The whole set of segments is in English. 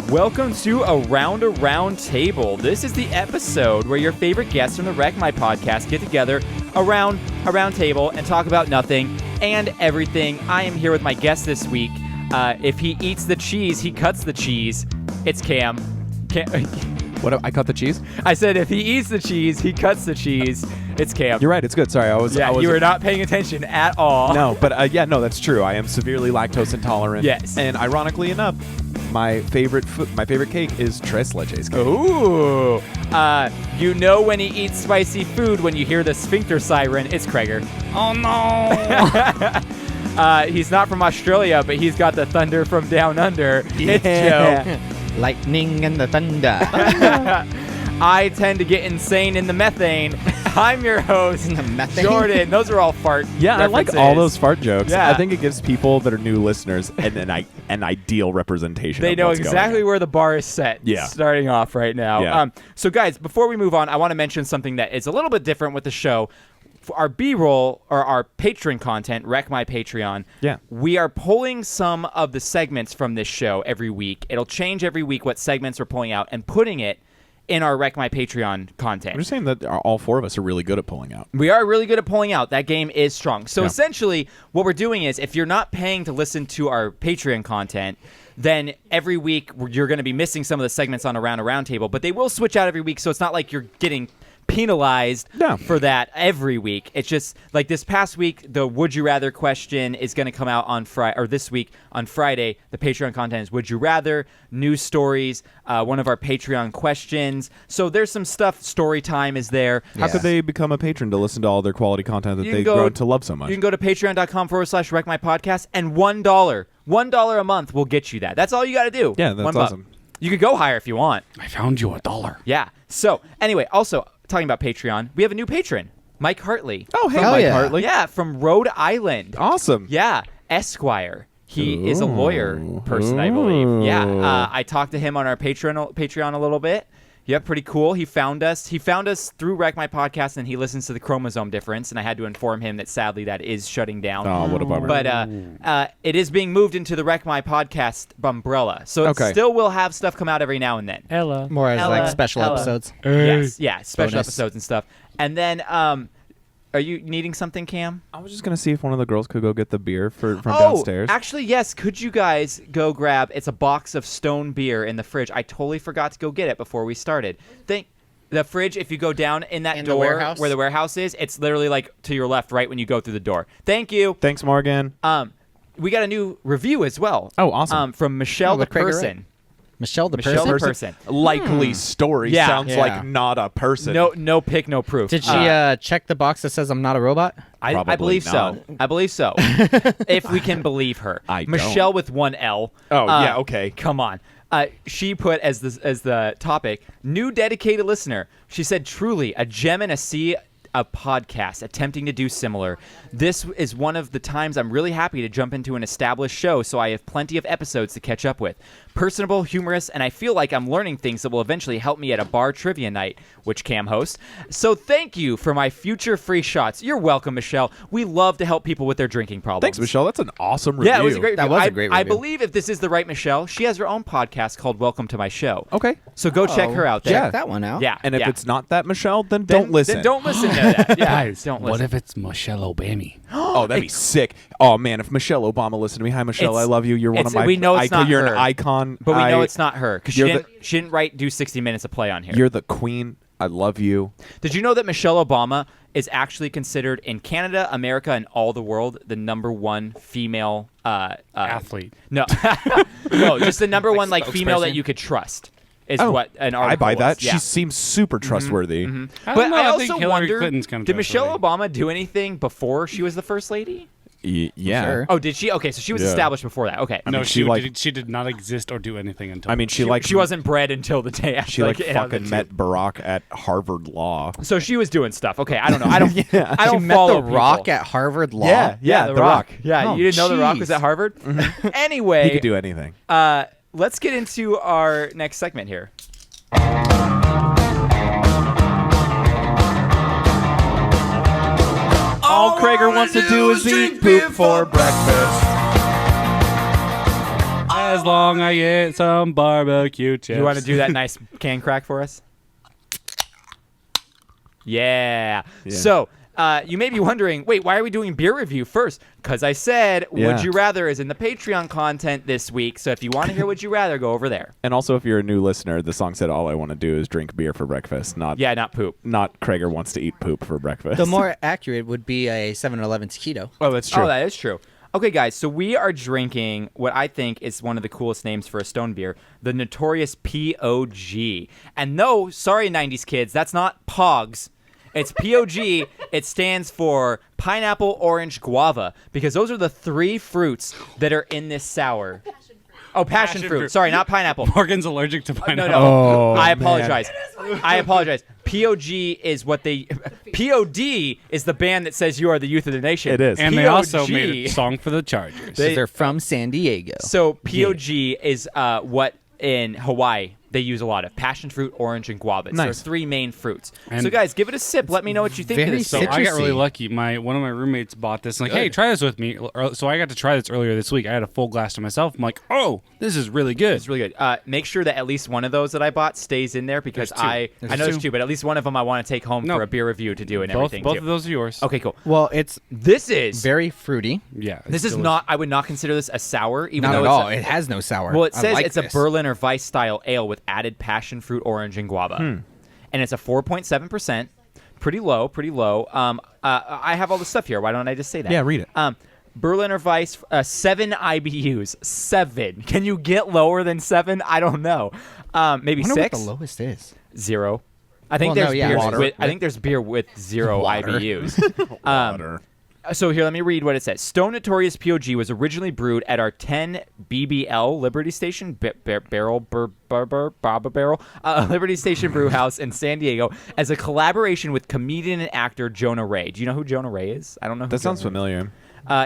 Welcome to Around Table. This is the episode where your favorite guests from the Wreck My podcast get together around a round table and talk about nothing and everything. I am here with my guest this week. If he eats the cheese, he cuts the cheese. It's Cam. What? I cut the cheese? I said if he eats the cheese, he cuts the cheese. It's Cam. You're right. It's good. Sorry, I was. You were not paying attention at all. No, but that's true. I am severely lactose intolerant. Yes. And ironically enough, my favorite cake is Tres Leches cake. Ooh. You know when he eats spicy food when you hear the sphincter siren. It's Kreger. Oh no. He's not from Australia, but he's got the thunder from down under. Yeah. It's Joe. Lightning and the thunder. I tend to get insane in the methane. I'm your host, Jordan. Those are all fart Yeah, references. I like all those fart jokes. Yeah. I think it gives people that are new listeners an ideal representation. They of know what's exactly going where the bar is set. Yeah. Starting off right now. Yeah. So guys, before we move on, I want to mention something that is a little bit different with the show. For our B-roll or our Patreon content, Wreck My Patreon. Yeah. We are pulling some of the segments from this show every week. It'll change every week what segments we're pulling out and putting it in our Wreck My Patreon content. I'm just saying that all four of us are really good at pulling out. We are really good at pulling out. That game is strong. So Yeah. essentially, what we're doing is if you're not paying to listen to our Patreon content, then every week you're going to be missing some of the segments on Around a Round Table, but they will switch out every week, so it's not like you're getting penalized for that every week. It's just like this past week, the Would You Rather question is going to come out on Friday, or this week on Friday. The Patreon content is Would You Rather, news stories, one of our Patreon questions. So there's some stuff. Story time is there. How could they become a patron to listen to all their quality content that they've grown to love so much? You can go to patreon.com/wreckmypodcast, and $1 a month will get you that. That's all you got to do. Yeah, that's awesome. You could go higher if you want. I found you $1. Yeah. So anyway, also talking about Patreon, we have a new patron, Mike Hartley. Oh, hey, Hell Mike yeah. Hartley. Yeah, from Rhode Island. Awesome. Yeah, Esquire. He is a lawyer person, I believe. Yeah, I talked to him on our Patreon a little bit. Yeah, pretty cool. He found us through Wreck My Podcast, and he listens to the Chromosome Difference, and I had to inform him that sadly that is shutting down. Oh, what a bummer. But it is being moved into the Wreck My Podcast umbrella, so it still will have stuff come out every now and then. Ella. More as Ella, like special Ella. episodes. Yes, yeah, special Bonus. episodes and stuff. And then, are you needing something, Cam? I was just going to see if one of the girls could go get the beer from downstairs. Actually, yes. Could you guys go grab? It's a box of Stone beer in the fridge. I totally forgot to go get it before we started. The fridge, if you go down in that door where the warehouse is, it's literally like to your left, right when you go through the door. Thank you. Thanks, Morgan. We got a new review as well. Oh, awesome. From Michelle the with Craig, person. right? Michelle the Michelle the person. person. Likely story. Yeah. Sounds Yeah. like not a person. No pic, no proof. Did she check the box that says I'm not a robot? I Probably believe not. so. I believe so. If we can believe her. I don't. Michelle with one L. Oh, yeah, okay. Come on. She put as the topic, new dedicated listener. She said, truly, a gem and a sea a podcast attempting to do similar. This is one of the times I'm really happy to jump into an established show, so I have plenty of episodes to catch up with. Personable, humorous, and I feel like I'm learning things that will eventually help me at a bar trivia night, which Cam hosts. So thank you for my future free shots. You're welcome, Michelle. We love to help people with their drinking problems. Thanks, Michelle. That's an awesome review. Yeah, it was a great That review. was a great I review. believe if this is the right Michelle, she has her own podcast called Welcome to My Show. Okay. So go check her out there. Yeah. Check that one out. Yeah. And if yeah. it's not that Michelle, then don't listen. Then don't listen to that. Yeah, Guys, don't what listen. if it's Michelle Obama? Oh, that'd be sick. Oh, man, if Michelle Obama listened to me. Hi, Michelle. I love you. You're one of my we know it's not You're her. an icon. But we know it's not her because You're she didn't do 60 Minutes of Play on here. You're the queen. I love you. Did you know that Michelle Obama is actually considered in Canada, America, and all the world the #1 female Athlete. No, no, just the #1 like female that spokesperson? you could trust. Is Oh, what an article I buy that. was. Yeah. She seems super trustworthy. I don't But know, I think also Hillary wonder, Clinton's kind of did Michelle trustworthy. Obama do anything before she was the first lady? Yeah. Sure. Oh, did she? Okay, so she was Yeah. established before that. Okay. I No, mean, she did not exist or do anything until. I mean, she wasn't bred until the day after. She like the fucking two. met Barack at Harvard Law. So she was doing stuff. Okay, I don't know. I don't. Yeah. I don't She met follow The Rock people. at Harvard Law. Yeah, The The Rock. Rock. Yeah, Oh, you didn't know The Rock was jeez. at Harvard. Anyway, He could do anything. let's get into our next segment here. All Krager wants to do is eat poop for breakfast. as long I get some barbecue chips. You want to do that nice can crack for us? Yeah. So, you may be wondering, wait, why are we doing beer review first? Because I said Would You Rather is in the Patreon content this week. So if you want to hear Would You Rather, go over there. And also, if you're a new listener, the song said all I want to do is drink beer for breakfast. Not poop. Not Krager wants to eat poop for breakfast. The more accurate would be a 7-Eleven taquito. Oh, that's true. Oh, that is true. Okay, guys, so we are drinking what I think is one of the coolest names for a stone beer, the Notorious P.O.G. And no, sorry, 90s kids, that's not P.O.Gs. It's P.O.G. It stands for pineapple, orange, guava, because those are the three fruits that are in this sour. Oh, passion fruit. Sorry, not pineapple. Morgan's allergic to pineapple. No. Oh, I apologize. I apologize. P.O.G. is what they... P.O.D. is the band that says you are the youth of the nation. It is. And they also P.O.G. made a song for the Chargers. They're from San Diego. So P.O.G. is what in Hawaii they use a lot of: passion fruit, orange, and guava. Nice. So three main fruits. And so guys, give it a sip. Let me know what you think of very this. So beer. I got really citrusy. lucky. One of my roommates bought this. Like, hey, try this with me. So I got to try this earlier this week. I had a full glass to myself. I'm like, oh, this is really good. It's really good. Make sure that at least one of those that I bought stays in there because There's two. I know there's two, but at least one of them I want to take home No. for a beer review to do and both everything both too. of those are yours. Okay, cool. Well, it's This is very fruity. Yeah. this is delicious. not. I would not consider this a sour, even Not though at it's all. It has no sour. Well, it I says like it's this. a Berliner-Weiss style ale with added passion fruit, orange, and guava, and it's a 4.7%. Pretty low. I have all the stuff here. Why don't I just say that? Yeah, read it. Berliner-Weiss, 7 IBUs. 7. Can you get lower than 7? I don't know. Maybe I wonder 6. what the lowest is. 0. I think Well, there's no, yeah, beer. water. I think there's beer with 0 Water. IBUs. Water. So here, let me read what it says. Stone Notorious P.O.G. was originally brewed at our 10 BBL Liberty Station Barrel Liberty Station Brew House in San Diego as a collaboration with comedian and actor Jonah Ray. Do you know who Jonah Ray is? I don't know. Who That sounds Jonah Ray is. familiar.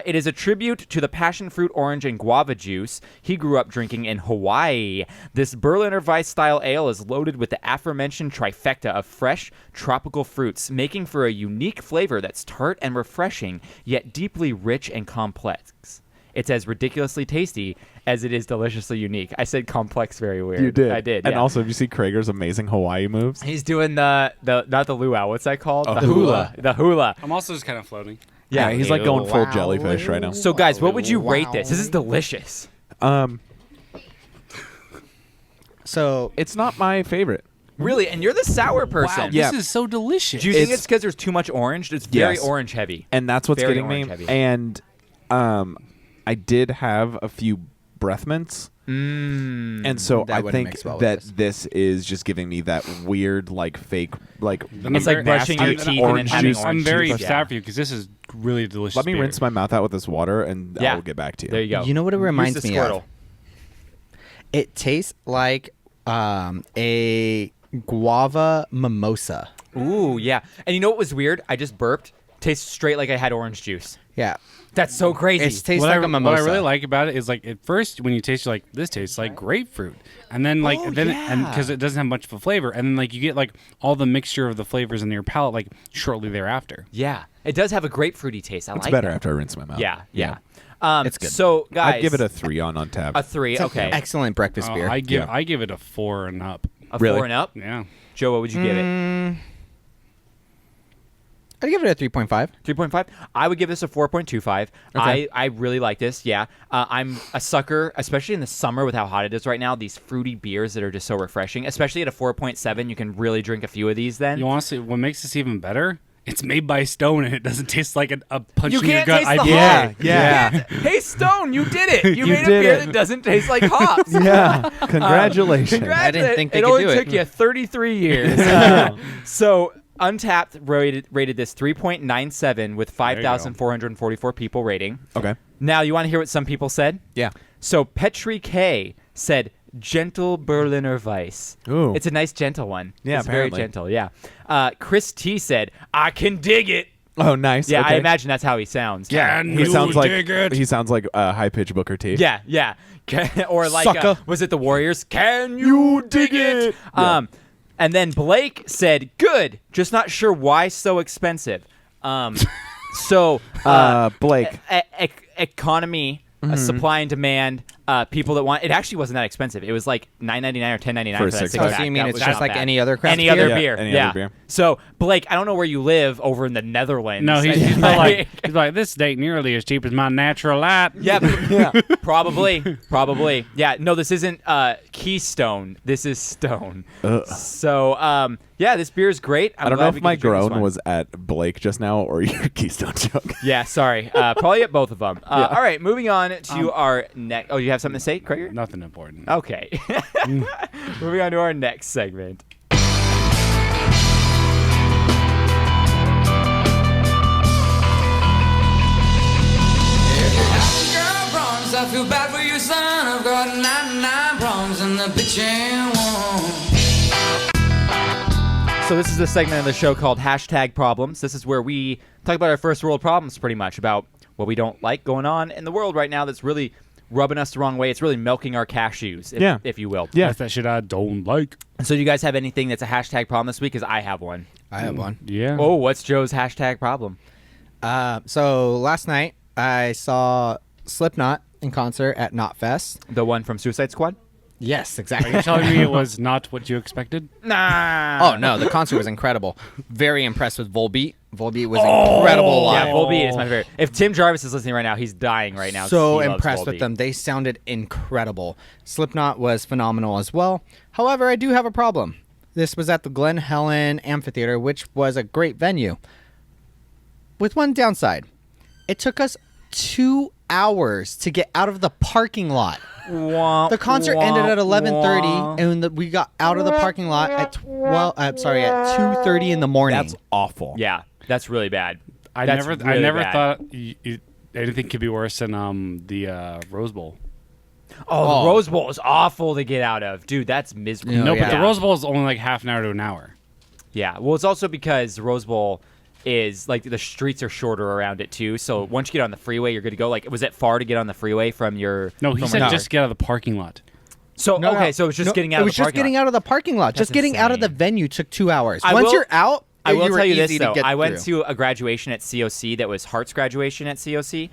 It is a tribute to the passion fruit, orange, and guava juice he grew up drinking in Hawaii. This Berliner-Weiss style ale is loaded with the aforementioned trifecta of fresh, tropical fruits, making for a unique flavor that's tart and refreshing, yet deeply rich and complex. It's as ridiculously tasty as it is deliciously unique. I said complex very weird. You did. I did. And yeah. also, have you see Krager's amazing Hawaii moves? He's doing the not the luau. What's that called? Oh, the the hula. The hula. I'm also just kind of floating. Yeah. He's like going full Wow. jellyfish right now. So guys, what would you rate this? This is delicious. So It's not my favorite. Really, and you're the sour person. Wow, Yeah. this is so delicious. Do you think It's- it's because there's too much orange? It's very Yes. orange heavy. And that's what's Very getting me. orange heavy. And I did have a few breath mints. And so That I wouldn't think mix well with that this. this is just giving me that weird, like, fake, like... It's like brushing your nasty teeth and orange then having juice. orange I'm very juice. Yeah. sad for you because this is really delicious. Let me beer. rinse my mouth out with this water, and Yeah. I'll get back to you. There you go. You know what it reminds Use the me of? Squirtle. it tastes like a guava mimosa. Ooh, yeah. And you know what was weird? I just burped. Tastes straight like I had orange juice. Yeah. That's so crazy. It tastes What like I, a mimosa. What I really like about it is like at first when you taste, you're like, this tastes like grapefruit, and then like and because it doesn't have much of a flavor, and then like you get like all the mixture of the flavors in your palate like shortly thereafter. Yeah. It does have a grapefruity taste. I It's like better that. after I rinse my mouth. Yeah. It's good. So, guys. I'd give it a 3 on tap. a 3. Okay. Excellent breakfast beer. I give it a 4 and up. A Really? 4 and up. Yeah. Joe, what would you give it? I'd give it a 3.5. 3.5. I would give this a 4.25. Okay. I really like this. Yeah. I'm a sucker, especially in the summer with how hot it is right now. These fruity beers that are just so refreshing, especially at a 4.7. You can really drink a few of these then. You want to see what makes this even better? It's made by Stone and it doesn't taste like a punch You in your can't gut taste the IPA. hops. Yeah. Hey, Stone, you did it. You You made a did beer it. that doesn't taste like hops. Yeah. Congratulations. Congrats. I didn't think they it could only do it. took you 33 years. So Untapped rated this 3.97 with 5,444 people rating. Okay. Now, you want to hear what some people said? Yeah. So Petri K said, gentle Berliner Weiss. Ooh. It's a nice gentle one. Yeah, it's very apparently. gentle, yeah. Chris T said, I can dig it. Oh, nice. Yeah, okay. I imagine that's how he sounds. Can He you sounds like dig it? he sounds like high pitch Booker T. Yeah. Or like, Sucker. was it the Warriors? Can you dig it? And then Blake said, good, just not sure why so expensive. So Blake. economy, supply and demand. people that want it actually wasn't that expensive. It was like $9.99 or $10.99 for that six six-pack. pack. So you mean That it's was just not like bad. any other craft Any beer? other Yeah, beer. any Yeah. other beer. So, Blake, I don't know where you live over in the Netherlands. No, he's like this ain't nearly as cheap as my natural light. Yeah, probably. Yeah, no, this isn't Keystone. This is Stone. So, yeah, this beer is great. I don't know if my groan was at Blake just now or your Keystone joke. Yeah, sorry. Probably at both of them. All right, moving on to our next. Oh, you have something to say, Craiger? Nothing important. Okay. Moving on to our next segment. I feel bad for your son. I've got 99 problems in the bitchin' one. So this is the segment of the show called #Problems. This is where we talk about our first world problems, pretty much, about what we don't like going on in the world right now that's really rubbing us the wrong way. It's really milking our cashews, if you will. Yeah. That's that shit I don't like. So do you guys have anything that's a #problem this week? Because I have one. I have one. Yeah. Oh, what's Joe's #problem? So last night I saw Slipknot in concert at Knotfest. The one from Suicide Squad? Yes, Are exactly. you telling me it was not what you expected? Nah. Oh no, the concert was incredible. Very impressed with Volbeat. Volbeat was incredible live. Yeah, Volbeat is my favorite. If Tim Jarvis is listening right now, he's dying right now. So He loves impressed with Volbeat. them. They sounded incredible. Slipknot was phenomenal as well. However, I do have a problem. This was at the Glen Helen Amphitheater, which was a great venue. With one downside. It took us 2 hours to get out of the parking lot. The concert ended at 11:30, and we got out of the parking lot at 2:30 in the morning. That's awful. Yeah, that's really bad. I That's never really bad. thought anything could be worse than the Rose Bowl. Oh, the Rose Bowl is awful to get out of. Dude, that's miserable. No, No, yeah. but the Rose Bowl is only like half an hour to an hour. Yeah, well, it's also because the Rose Bowl is, like, the streets are shorter around it, too. So once you get on the freeway, you're good to go. Like, was it far to get on the freeway from your... No, he from said where- just get out of the parking lot. So, No, okay, no. so it was just No, getting out it of was the just parking getting lot. out of the parking lot. That's Just getting out of the insane. venue took 2 hours. I Once will- you're out, I will were tell you this, easy to though. get I went through. to a graduation at COC that was Hart's graduation at COC,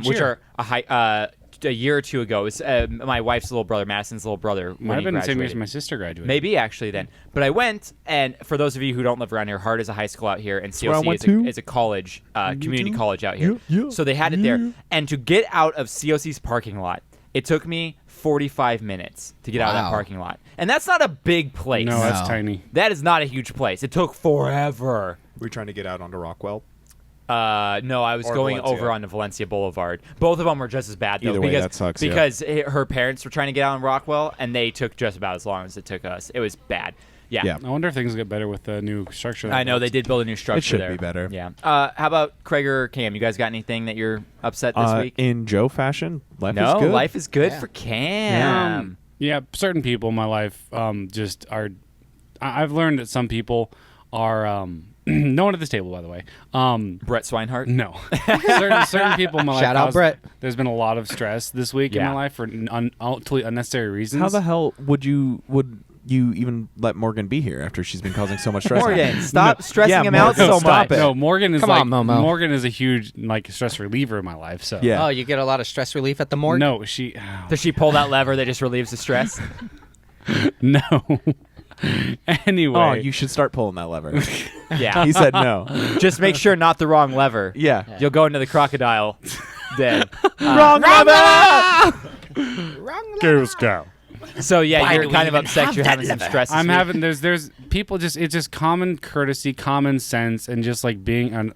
which year? are a year or two ago. It was my wife's little brother, Madison's little brother, when Might have he been the same year as graduated. my sister graduated. Maybe actually then. But I went, and for those of you who don't live around here, Hart is a high school out here, and where I COC went is to. is a college, community college out here. Yeah, So they had it there. And to get out of COC's parking lot, it took me 45 minutes to get out of that Wow. parking lot. And that's not a big place. No, that's No. tiny. That is not a huge place. It took forever. We're trying to get out onto Rockwell. No, I was Or going Valencia. over onto Valencia Boulevard. Both of them were just as bad, though. Either way, because, that sucks, yeah. Because her parents were trying to get out on Rockwell, and they took just about as long as it took us. It was bad. Yeah. Yeah. I wonder if things get better with the new structure. I know they did build a new structure should there. be better. Yeah. How about Craig or Cam? You guys got anything that you're upset this week? In Joe fashion, life is No, good. life is good Yeah. for Cam. Yeah, certain people in my life just are. I've learned that some people are. No one at this table, by the way. Brett Swinehart. No, certain people in my life. Shout out, Brett. There's been a lot of stress this week in Yeah. my life for totally unnecessary reasons. How the hell would you even let Morgan be here after she's been causing so much stress? Morgan, stop stressing Yeah, him out Morgan, so stop much. it. No, Morgan is Come like on, Momo. Morgan is a huge like stress reliever in my life. So Yeah. Oh, you get a lot of stress relief at the morgue? no, she Does she pull that lever that just relieves the stress? no. Anyway, Oh, you should start pulling that lever. Yeah. He said no. Just make sure not the wrong lever. Yeah. You'll go into the crocodile dead. Wrong lever! Goose go. So yeah, you're kind of upset. You're having some stress. this I'm week. having there's people just it's just common courtesy, common sense, and just like being an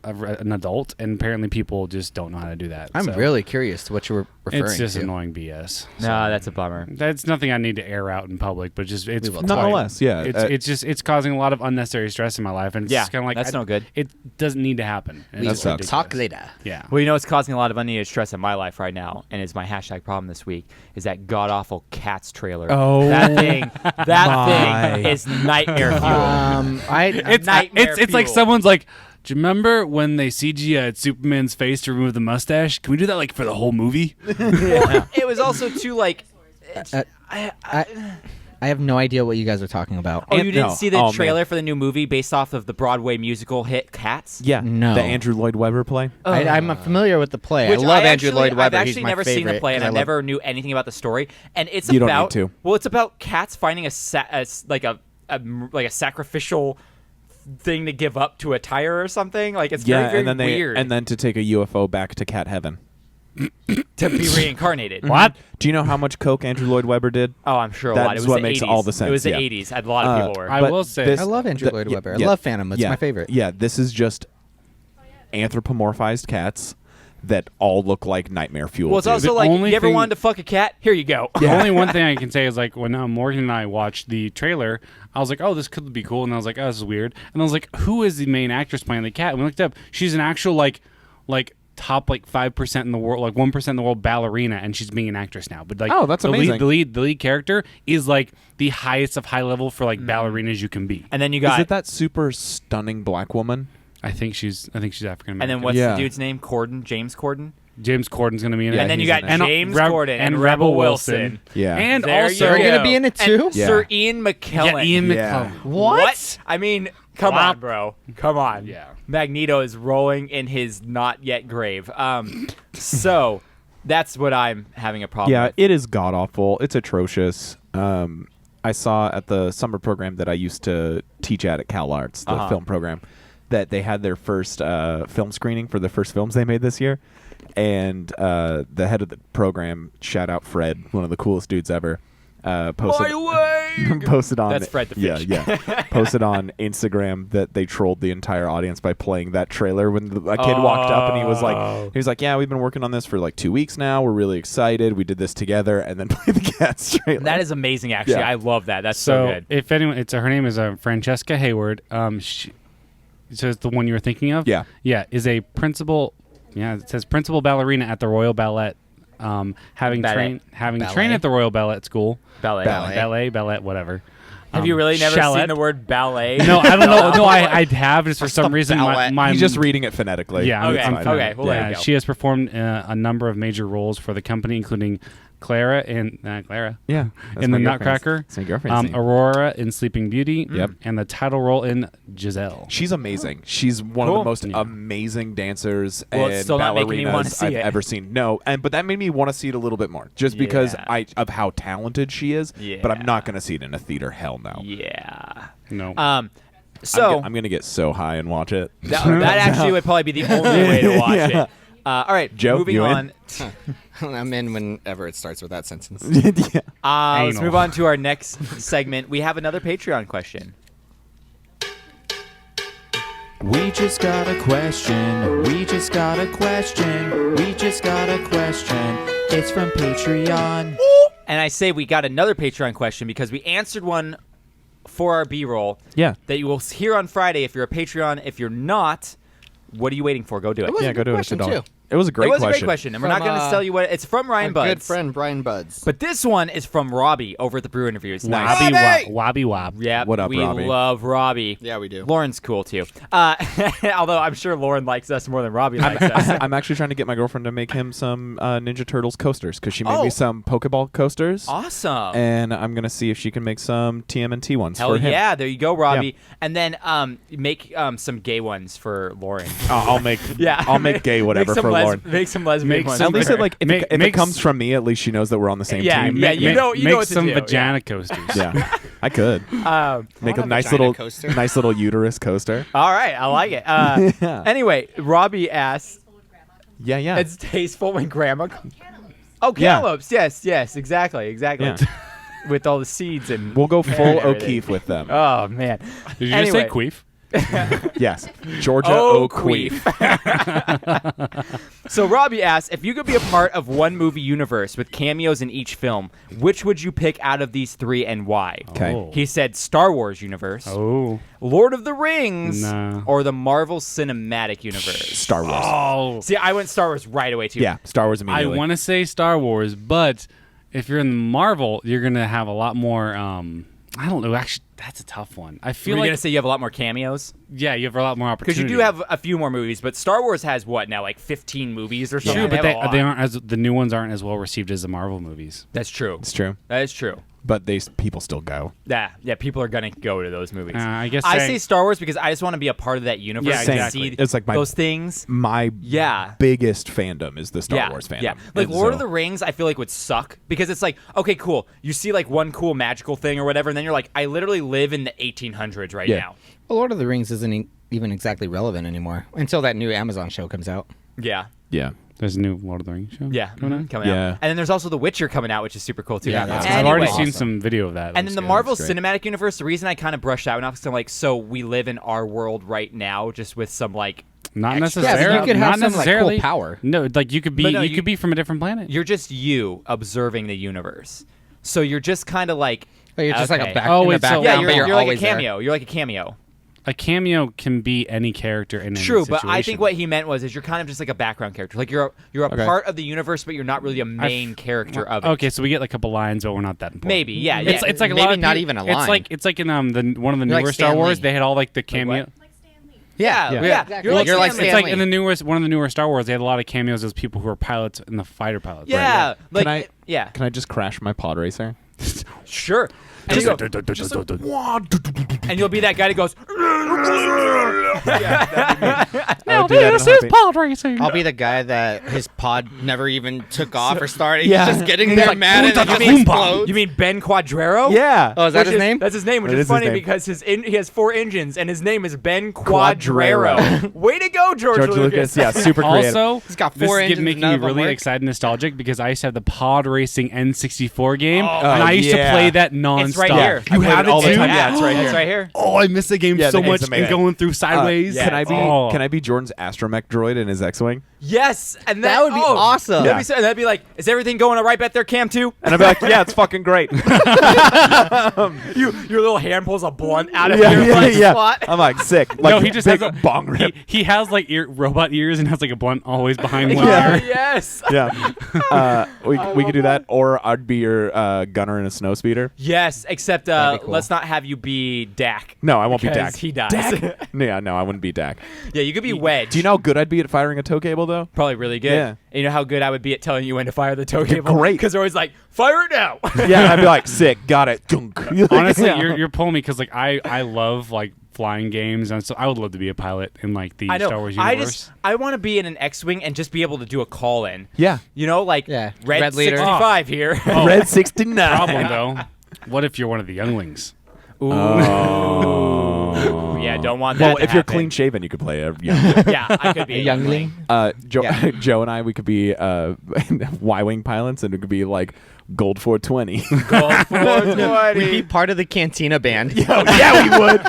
adult. And apparently people just don't know how to do that. I'm So really curious to what you were referring it's just to. annoying BS. No, that's a bummer. That's nothing I need to air out in public, but just it's We will Nonetheless, yeah. it's causing a lot of unnecessary stress in my life, and it's Yeah, just kind of like that's no good. It doesn't need to happen. And We it's will sucks. ridiculous. talk later. Yeah. Well, you know what's causing a lot of unneeded stress in my life right now, and is my #problem this week, is that god awful Cats trailer. Oh, that thing my. is nightmare fuel. It's Nightmare it's like fuel. someone's like, do you remember when they CGI'd Superman's face to remove the mustache? Can we do that like for the whole movie? It was also too like. I have no idea what you guys are talking about. Oh, you didn't no. see the Oh, man. trailer for the new movie based off of the Broadway musical hit Cats? Yeah. No. The Andrew Lloyd Webber play. I'm familiar with the play. Which I love I Andrew actually- Lloyd Webber. I've He's actually my never seen the favorite, play, and I 'cause never knew anything about the story. And it's You don't about need to. well, it's about cats finding a sacrificial thing to give up to a tire or something. Like it's Yeah, very, very and then weird and then to take a UFO back to cat heaven. to be reincarnated. What? Do you know how much coke Andrew Lloyd Webber did? Oh, I'm sure a That lot. It is was what the makes 80s. all the sense, It was the yeah. 80s. A lot of people were. I But will say- this- I love Andrew Lloyd Webber. I love Phantom. It's my favorite. Yeah, this is just anthropomorphized cats that all look like nightmare fuel. Well, it's dude. also The like, only you ever thing- wanted to fuck a cat? Here you go. The only one thing I can say is like when Morgan and I watched the trailer, I was like, "Oh, this could be cool," and I was like, "Oh, this is weird." And I was like, "Who is the main actress playing the cat?" And we looked up. She's an actual like top 5% in the world, like 1% in the world ballerina, and she's being an actress now. But like, Oh, that's amazing. The lead character is like the highest of high level for like ballerinas you can be. And then you Is got. it that super stunning black woman? I think she's African American. and then what's Yeah. the dude's name? Corden? James Corden? James Corden's gonna be in it. Yeah, and then you he's got in it. James Reb- Corden and Rebel Rebel Wilson. Yeah. and There also you They're gonna go. be in it And too? Yeah. Sir Ian McKellen. Ian Yeah. McKellen. What? I mean, come Wow. on, bro. Come on. Yeah. Magneto is rolling in his not yet grave. So that's what I'm having a problem Yeah, with. it is god awful. It's atrocious. I saw at the summer program that I used to teach at Cal Arts, the film program, that they had their first film screening for the first films they made this year. And the head of the program, shout out Fred, one of the coolest dudes ever, posted on That's Fred the yeah, Fish. yeah, posted on Instagram that they trolled the entire audience by playing that trailer when a kid walked up and he was like, yeah, we've been working on this for like 2 weeks now. We're really excited. We did this together, and then played the Cats trailer. That is amazing, actually. Yeah. I love that. That's so So good. if anyone, her name is Francesca Hayward. So it's the one you were thinking of. Yeah. Yeah, is a principal. Yeah, it says principal ballerina at the Royal Ballet. Having Ballet. trained at the Royal Ballet School. Ballet. Ballet, whatever. Have you really never Shallot. seen the word ballet? No, I don't know. No, I have. Just for some reason, ballet. my He's just reading it phonetically. Yeah, Okay, I'm fine. okay, we'll let it go. She has performed a number of major roles for the company, including Clara in Yeah. in The Nutcracker, That's my girlfriend's name. Aurora in Sleeping Beauty, Yep. and the title role in Giselle. She's amazing. She's one Cool. of the most Yeah. amazing dancers Well, and it's still not making me wanna ballerinas see I've it. ever seen. No, but that made me want to see it a little bit more, just because Yeah. of how talented she is. But Yeah. I'm not going to see it in a theater. Hell no. Yeah. No. So I'm going to get so high and watch it. that actually would probably be the only way to watch Yeah. it. All right, Joe, moving you in? on. I'm in whenever it starts with that sentence. Yeah. Let's Anal. move on to our next segment. We have another Patreon question. We just got a question. We just got a question. We just got a question. It's from Patreon. And I say we got another Patreon question because we answered one for our B-roll Yeah. that you will hear on Friday if you're a Patreon. If you're not, what are you waiting for? Go do it. was Yeah, a go good do it. question, Good dog. too. It was a great it was question. a great question, and we're not From, going to tell you what it's from. Ryan My Buds. good friend Brian Buds. But this one is from Robbie over at the Brew Interviews. Nice. Wobby wob. Yeah, What up, we Robbie? love Robbie. Yeah, we do. Lauren's cool too. Although I'm sure Lauren likes us more than Robbie likes us. I'm actually trying to get my girlfriend to make him some Ninja Turtles coasters because she made Oh. me some Pokeball coasters. Awesome. And I'm going to see if she can make some TMNT ones Hell for him. yeah, there you go, Robbie. And then make some gay ones for Lauren. I'll make Yeah, I'll make gay whatever some for Lauren. Make some lesbian Make ones. some- At least for it, her. like if, Make- it, if it make comes s- from me, at least she knows that we're on the same Yeah, team. yeah, you know make what to some do, vagina yeah. coasters. Yeah, I could make want a a nice vagina little coaster. nice little uterus coaster. All right, I like it. Yeah. Anyway, Robbie asks, Yeah, yeah. "It's tasteful when grandma." Oh, Yeah. cantaloupes. Yes, exactly. Yeah. With all the seeds and We'll go full everything. O'Keefe with them. Oh man. Did you Anyway. just say queef? Yes, Georgia Oh, O'Keefe. So Robbie asks, if you could be a part of one movie universe with cameos in each film, which would you pick out of these three and why? Okay. Oh. He said Star Wars universe, Oh. Lord of the Rings, Nah. or the Marvel Cinematic Universe. Star Wars. Oh. See, I went Star Wars right away too. Yeah, Star Wars I immediately. want to say Star Wars, but if you're in Marvel, you're gonna have a lot more. I don't know. Actually, that's a tough one. I You're feel like gonna say you have a lot more cameos yeah, you have a lot more because opportunity. you do have a few more movies, but Star Wars has what now, like 15 movies or something. True, but have a lot. they aren't as the new ones aren't as well received as the Marvel movies. That's true. It's true. That is true. but people still go. Yeah, people are gonna go to those movies. I guess I say Star Wars because I just want to be a part of that universe. Yeah, and exactly. see It's like those things. My Yeah. biggest fandom is the Star Wars fandom. Yeah, like And Lord so- of the Rings, I feel like would suck because it's like, okay, cool. You see like one cool magical thing or whatever, and then you're like, I literally live in the 1800s right now. Well, Lord of the Rings isn't even exactly relevant anymore until that new Amazon show comes out. Yeah. Yeah. There's a new Lord of the Rings show. Yeah, coming Yeah. out. And then there's also The Witcher coming out, which is super cool too. Yeah, that's I've already Anyway. seen some video of that. And then the Looks good. Marvel That's great. Cinematic Universe, the reason I kind of brushed that one off is I'm like, so we live in our world right now, just with some like, Not extra- necessarily. Yeah, but you could have not some, like, cool necessarily. power. No, like you could be. But no, you could be from a different planet. you're just you observing the universe. So you're just kind of like, But you're just like okay. a back Oh, in the wait, so- background, yeah, but you're you're like a always there. cameo. You're like a cameo. A cameo can be any character in any True, situation. but I think what he meant was you're kind of just like a background character. Like you're a Okay. part of the universe, but you're not really a main character of it. Okay, so we get like a couple lines, but we're not that important. Maybe, yeah. It's like a Maybe lot of not peop- even a It's line. it's like in one of the You're like newer Star Stan Wars. Lee. They had all like the cameo. Yeah, Yeah. yeah. Exactly. You're like, You're like Stan Lee. It's like Lee. in the newest one of the newer Star Wars. They had a lot of cameos as people who were pilots and the fighter pilots. Yeah, like Can I- yeah, Can I just crash my pod racer? sure. And, you go, and you'll be that guy that goes. Now this is pod racing. I'll be the guy that his pod never even took off or started. Yeah. He's just getting there mad and then You just explodes. You mean Ben Quadrero? Yeah. Oh, is that Which his name? That's his name, which That is is his funny name. because he has 4 engines and his name is Ben Quadrero. Quadrero. Way to go, George Lucas. Yeah, super creative. Also, He's got this 4 is engines, making none me of them really work. excited and nostalgic because I used to have the pod racing N64 game, and Oh, I used to yeah. play that nonstop. It's right here. You I have played it all the too? time. Yeah, it's right here. It's right here. Oh, I miss the game Yeah, so the game's much and amazing. going through sideways. yeah, Can I be Oh. Can I be Jordan's astromech droid in his X-wing? Yes, and That would be awesome. That'd be, so- that'd be like, is everything going all right back there, Cam 2? And I'd be like, yeah, it's fucking great. Your little hand pulls a blunt out of your like, slot. I'm like sick. Like, No, he just big has a bong rip. He has like robot ears and has like a blunt always behind one Yeah, ear. yes. Yeah. We could do that, or I'd be your gunner in a snow speeder. Yes, except That'd be cool. let's not have you be Dak. No, I won't be because Dak. he dies. Yeah, no, I wouldn't be Dak. Yeah, you could be Wedge. Do you know how good I'd be at firing a tow cable, though? Probably really good. Yeah. And you know how good I would be at telling you when to fire the tow cable? great. Because they're always like, fire it now. Yeah, I'd be like, sick, got it. Dunk. Honestly, Yeah. you're pulling me because like I love like flying games, and so I would love to be a pilot in like the I know. Star Wars universe. I want to be in an X-wing and just be able to do a call in. Yeah. You know, like Yeah. Red, Red leader. 65 here. Oh. Red 69. Problem though, what if you're one of the younglings? Ooh. Oh. Yeah, don't want that. Well, to if you're happen. clean shaven, you could play a Yeah, I could be A youngling. Joe, Yeah. Joe and I, we could be Y-wing pilots, and it could be like Gold 420. Gold 420. We'd be part of the Cantina band. Yeah, we would.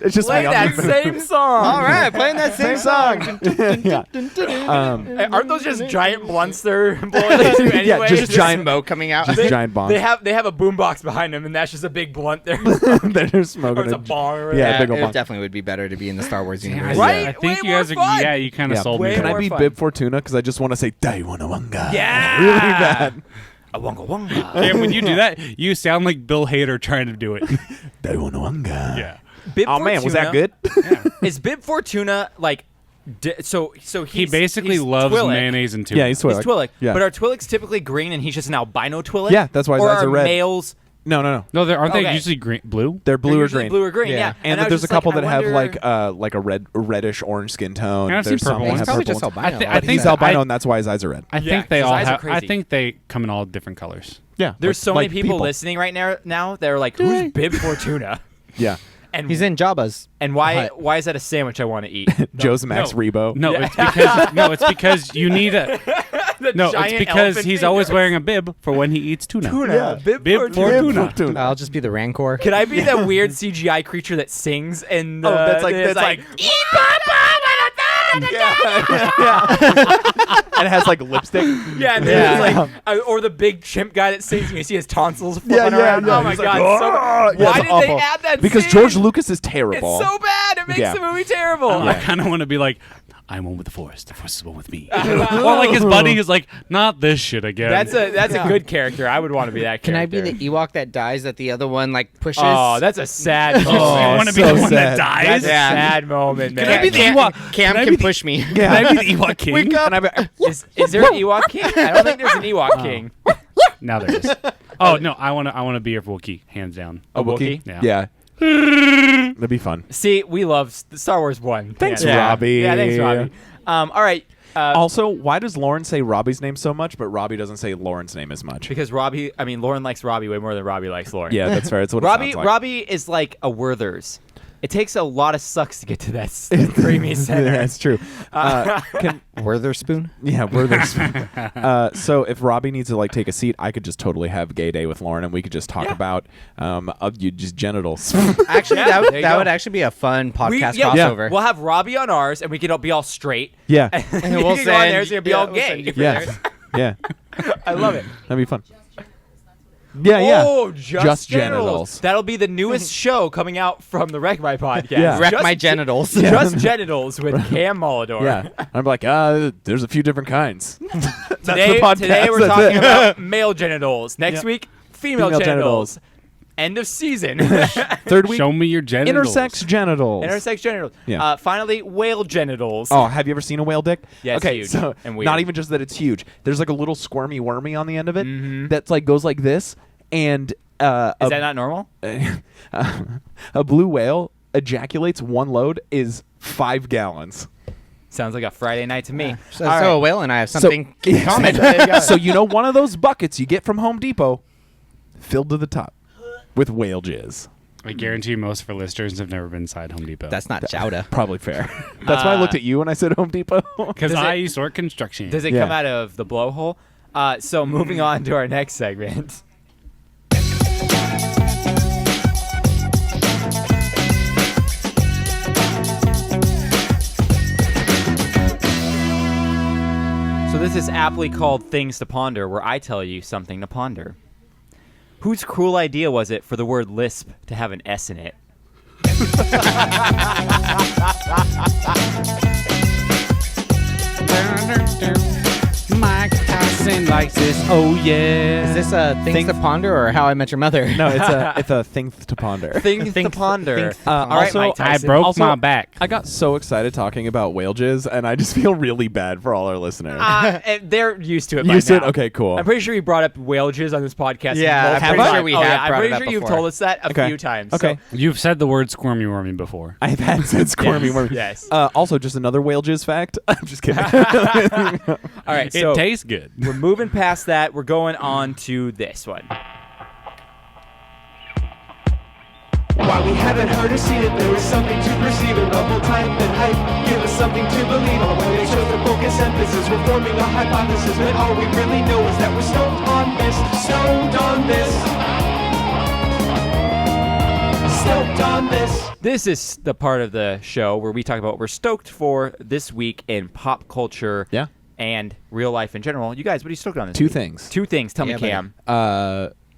It's just Play me on that the- same song. All right, playing that same song. Yeah. Hey, aren't those just giant blunts they're blowing into anyway? Yeah, just giant smoke coming out. Just giant bombs. They have a boombox behind them, and that's just a big blunt there. They're or smoking it's a bong or Yeah, whatever. big old it bong. definitely would be better to be in the Star Wars universe. Right? I think Way you guys more are. fun. Yeah, you kind of Yeah. sold Way me. Can I more be fun. Bib Fortuna? Because I just want to say Daiwanawanga. Yeah. Really bad. A wonga wonga. Cam, when you do that, you sound like Bill Hader trying to do it. Daiwanawanga. Yeah. Bib Oh man, was that Fortuna- good? Is Bib Fortuna like? So He basically he's loves Twi'lek. mayonnaise and tuna. Yeah, he's He's Twi'lek. Twi'lek. Yeah. But are Twi'leks typically green and he's just an albino Twi'lek? Yeah, that's why his or eyes are red. males No. No, aren't they Okay. usually green, blue? They're blue or usually green. blue or green? Yeah. Yeah. And I was there's a just couple like, that I have wonder- like a reddish orange skin tone. Yeah, I've There's seen some purple that ones. have Probably purple just ones. albino. I But think he's albino, and that's why his eyes are red. I Yeah, think they 'cause all his eyes are have. I crazy. think they come in all different colors. Yeah. There's so many like people listening right now. They're like, "Who's Bib Fortuna?" Yeah. And He's in Jabba's. and why Hut. why is that a sandwich I want to eat? Joe's Max no. Rebo. No, Yeah. it's because you need a. The No, it's giant because elephant he's finger. always wearing a bib for when he eats tuna. tuna. Yeah. Bib Bib Fortuna. Fortuna. I'll just be the Rancor. Can I be that weird CGI creature that sings and that's like And it has like lipstick. yeah, and then Yeah. it's like or the big chimp guy that sings and you see his tonsils flipping yeah, around. yeah. Oh my He's like, god! "Oh!" So, Yeah, why it's did awful. they add that? Because scene? George Lucas is It's terrible. so bad. It makes Yeah. the movie terrible. I kind of want to be like, I'm one with the Force. The Force is one with me. Or like his buddy is like, not this shit again. That's a good character. I would want to be that Can I character. be the Ewok that dies that the other one like pushes? Oh, that's a sad You moment. want to be so the one sad. that dies? That's Yeah. a sad moment, man. Can I be the Cam, Ewok? Cam Can I can be the- push me. Can I be the Ewok king? Wake up. Is there an Ewok king? I don't think there's an Ewok king. Now there is. Oh no, I want a beer for Wookiee, hands down. A Wookiee? Yeah. That'd be fun. See, we love Star Wars 1. Thanks, Yeah. Robbie. Yeah, thanks, Robbie. All right. Also, why does Lauren say Robbie's name so much, but Robbie doesn't say Lauren's name as much? Because Lauren likes Robbie way more than Robbie likes Lauren. Yeah, that's fair. It's what it Robbie sounds like. Robbie is like a Werther's. It takes a lot of sucks to get to that creamy center. That's true. Wertherspoon? Yeah, Werther's. So if Robbie needs to like take a seat, I could just totally have gay day with Lauren, and we could just talk about you just genitals. Actually, Yeah, there you that go. would actually be a fun podcast Yeah, crossover. We'll have Robbie on ours, and we can all be all straight. Yeah, And we'll you can go on send- theirs, and it'll be yeah, all we'll gay. send you yeah, yeah. I love it. That'd be fun. Yeah, yeah. Oh, just genitals. genitals. That'll be the newest show coming out from the Wreck My podcast. Yeah. Wreck Just- my genitals. Just genitals with Cam Molador. Yeah, I'm like, there's a few different kinds. Today, podcast. today we're That's talking it. about male genitals. Next Yeah. week, female Female genitals. genitals. End of season. Third week, Show me your genitals. intersex genitals. Intersex genitals. Yeah. Finally, whale genitals. Oh, have you ever seen a whale dick? Yeah, it's okay, huge so and weird. not even just that it's huge. There's like a little squirmy wormy on the end of it Mhm. that's like goes like this, and Is that not normal? a blue whale ejaculates one load is 5 gallons. Sounds like a Friday night to me. So, All so right. Will and I have something in Yeah. common. So you know one of those buckets you get from Home Depot, filled to the top with whale jizz. I guarantee most of our listeners have never been inside Home Depot. That's not chowder. Probably fair. That's why I looked at you when I said Home Depot. because Does I it- sort construction. Does it Yeah. come out of the blowhole? So moving on to our next segment. So this is aptly called Things to Ponder, where I tell you something to ponder. Whose cruel idea was it for the word lisp to have an S in it? Mike Tyson likes this. Oh yeah. Is this a things to ponder or How I Met Your Mother? No, it's a thing to ponder. Things to Think- ponder. think- All right, also, Mike I Tyson. broke Also- my back. I got so excited talking about whale jizz, and I just feel really bad for all our listeners. And they're used to it. by Used to it? now. Okay, cool. I'm pretty sure you brought up whale jizz on this podcast. Yeah, I'm multiple pretty times. sure we Oh, have yeah, I'm brought pretty it sure up you've before. told us that a Okay. few times. Okay. You've said the word squirmy wormy before. I've had said squirmy Yes. wormy. Yes. Also, just another whale jizz fact. I'm just kidding. All right, so It tastes good. we're moving past that. We're going on to this one. While we haven't heard or seen it, there is something to perceive. A novel type and hype, give us something to believe on. When they chose to focus emphasis, we're forming a hypothesis. But all we really know is that we're stoned on this, stoned on this, stoked on this. This is the part of the show where we talk about what we're stoked for this week in pop culture Yeah. and real life in general. You guys, what are you stoked on this Two week? things. Two things. Tell Yeah, me, buddy. Cam.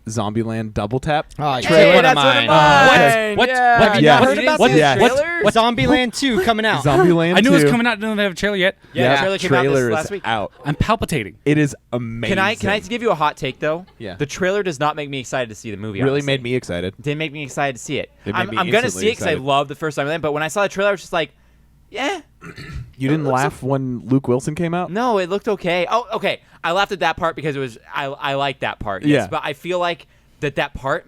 Zombieland double tap. Oh, Hey, one of that's one of mine. mine. What? Yeah. What? Have you Yeah. not heard about What? this? Yeah. Trailer? Zombieland 2 coming out. Zombieland. I knew it was 2. coming out. Didn't they have a trailer yet? Yeah, the trailer came out this trailer last is week. out. I'm palpitating. It is amazing. Can I give you a hot take though? Yeah. The trailer does not make me excited to see the movie. Really honestly. made me excited. Didn't make me excited to see it. It made I'm me gonna see instantly it because I excited. love the first time, but when I saw the trailer, I was just like, yeah, You didn't looks laugh when Luke Wilson came out? no, it looked okay. Oh, okay. I laughed at that part because it was I like that part. Yes, Yeah. but I feel like that part